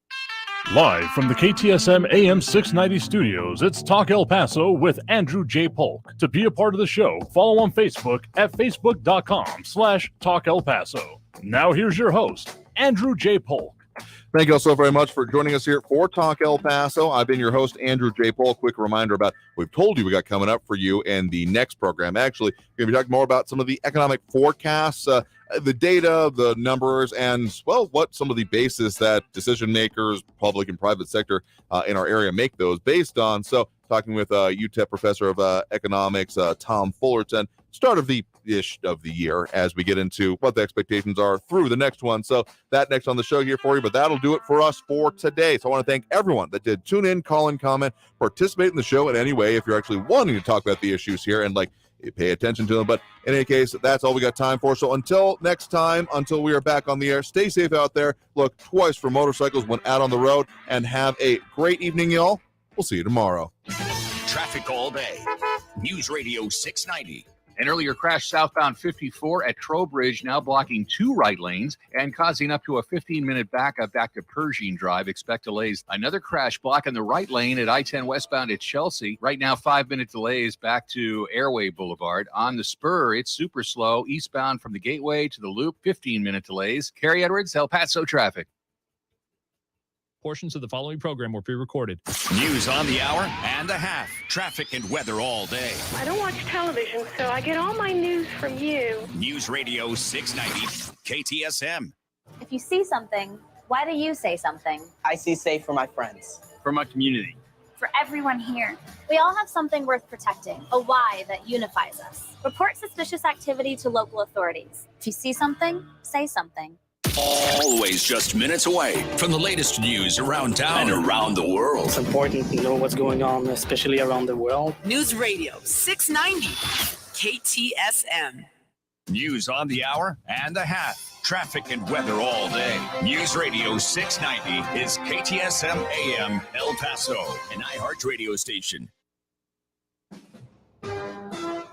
Live from the KTSM AM 690 studios, it's Talk El Paso with Andrew J. Polk. To be a part of the show, follow on Facebook at facebook.com/Talk El Paso. Now here's your host, Andrew J. Polk. Thank you all so very much for joining us here for Talk El Paso. I've been your host, Andrew J. Polk. Quick reminder about what we've told you we got coming up for you in the next program. Actually, we're going to be talking more about some of the economic forecasts, the data, the numbers, and, well, what some of the basis that decision makers, public and private sector in our area make those based on. So talking with UTEP professor of economics, Tom Fullerton, start of the year as we get into what the expectations are through the next one. So that next on the show here for you, but that'll do it for us for today. So I want to thank everyone that did tune in, call in, comment, participate in the show in any way if you're actually wanting to talk about the issues here and pay attention to them. But in any case, that's all we got time for. So until next time, until we are back on the air, stay safe out there. Look twice for motorcycles when out on the road, and have a great evening, y'all. We'll see you tomorrow. Traffic all day. News Radio 690 An earlier crash southbound 54 at Trowbridge, now blocking 2 right lanes and causing up to a 15-minute backup back to Pershing Drive. Expect delays. Another crash blocking the right lane at I-10 westbound at Chelsea. Right now, 5-minute delays back to Airway Boulevard. On the spur, it's super slow. Eastbound from the Gateway to the Loop, 15-minute delays. Carrie Edwards, El Paso traffic. Portions of the following program were pre-recorded. News on the hour and a half. Traffic and weather all day. I don't watch television, so I get all my news from you. News Radio 690 KTSM. If you see something, why do you say something? I see safe for my friends. For my community. For everyone here. We all have something worth protecting, a why that unifies us. Report suspicious activity to local authorities. If you see something, say something. Always just minutes away from the latest news around town and around the world. It's important to know what's going on, especially around the world. News Radio 690 KTSM. News on the hour and a half. Traffic and weather all day. News Radio 690 is KTSM AM El Paso, an iHeart radio station.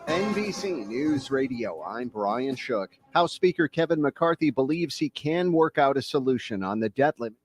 NBC News Radio, I'm Brian Shook. House Speaker Kevin McCarthy believes he can work out a solution on the debt limit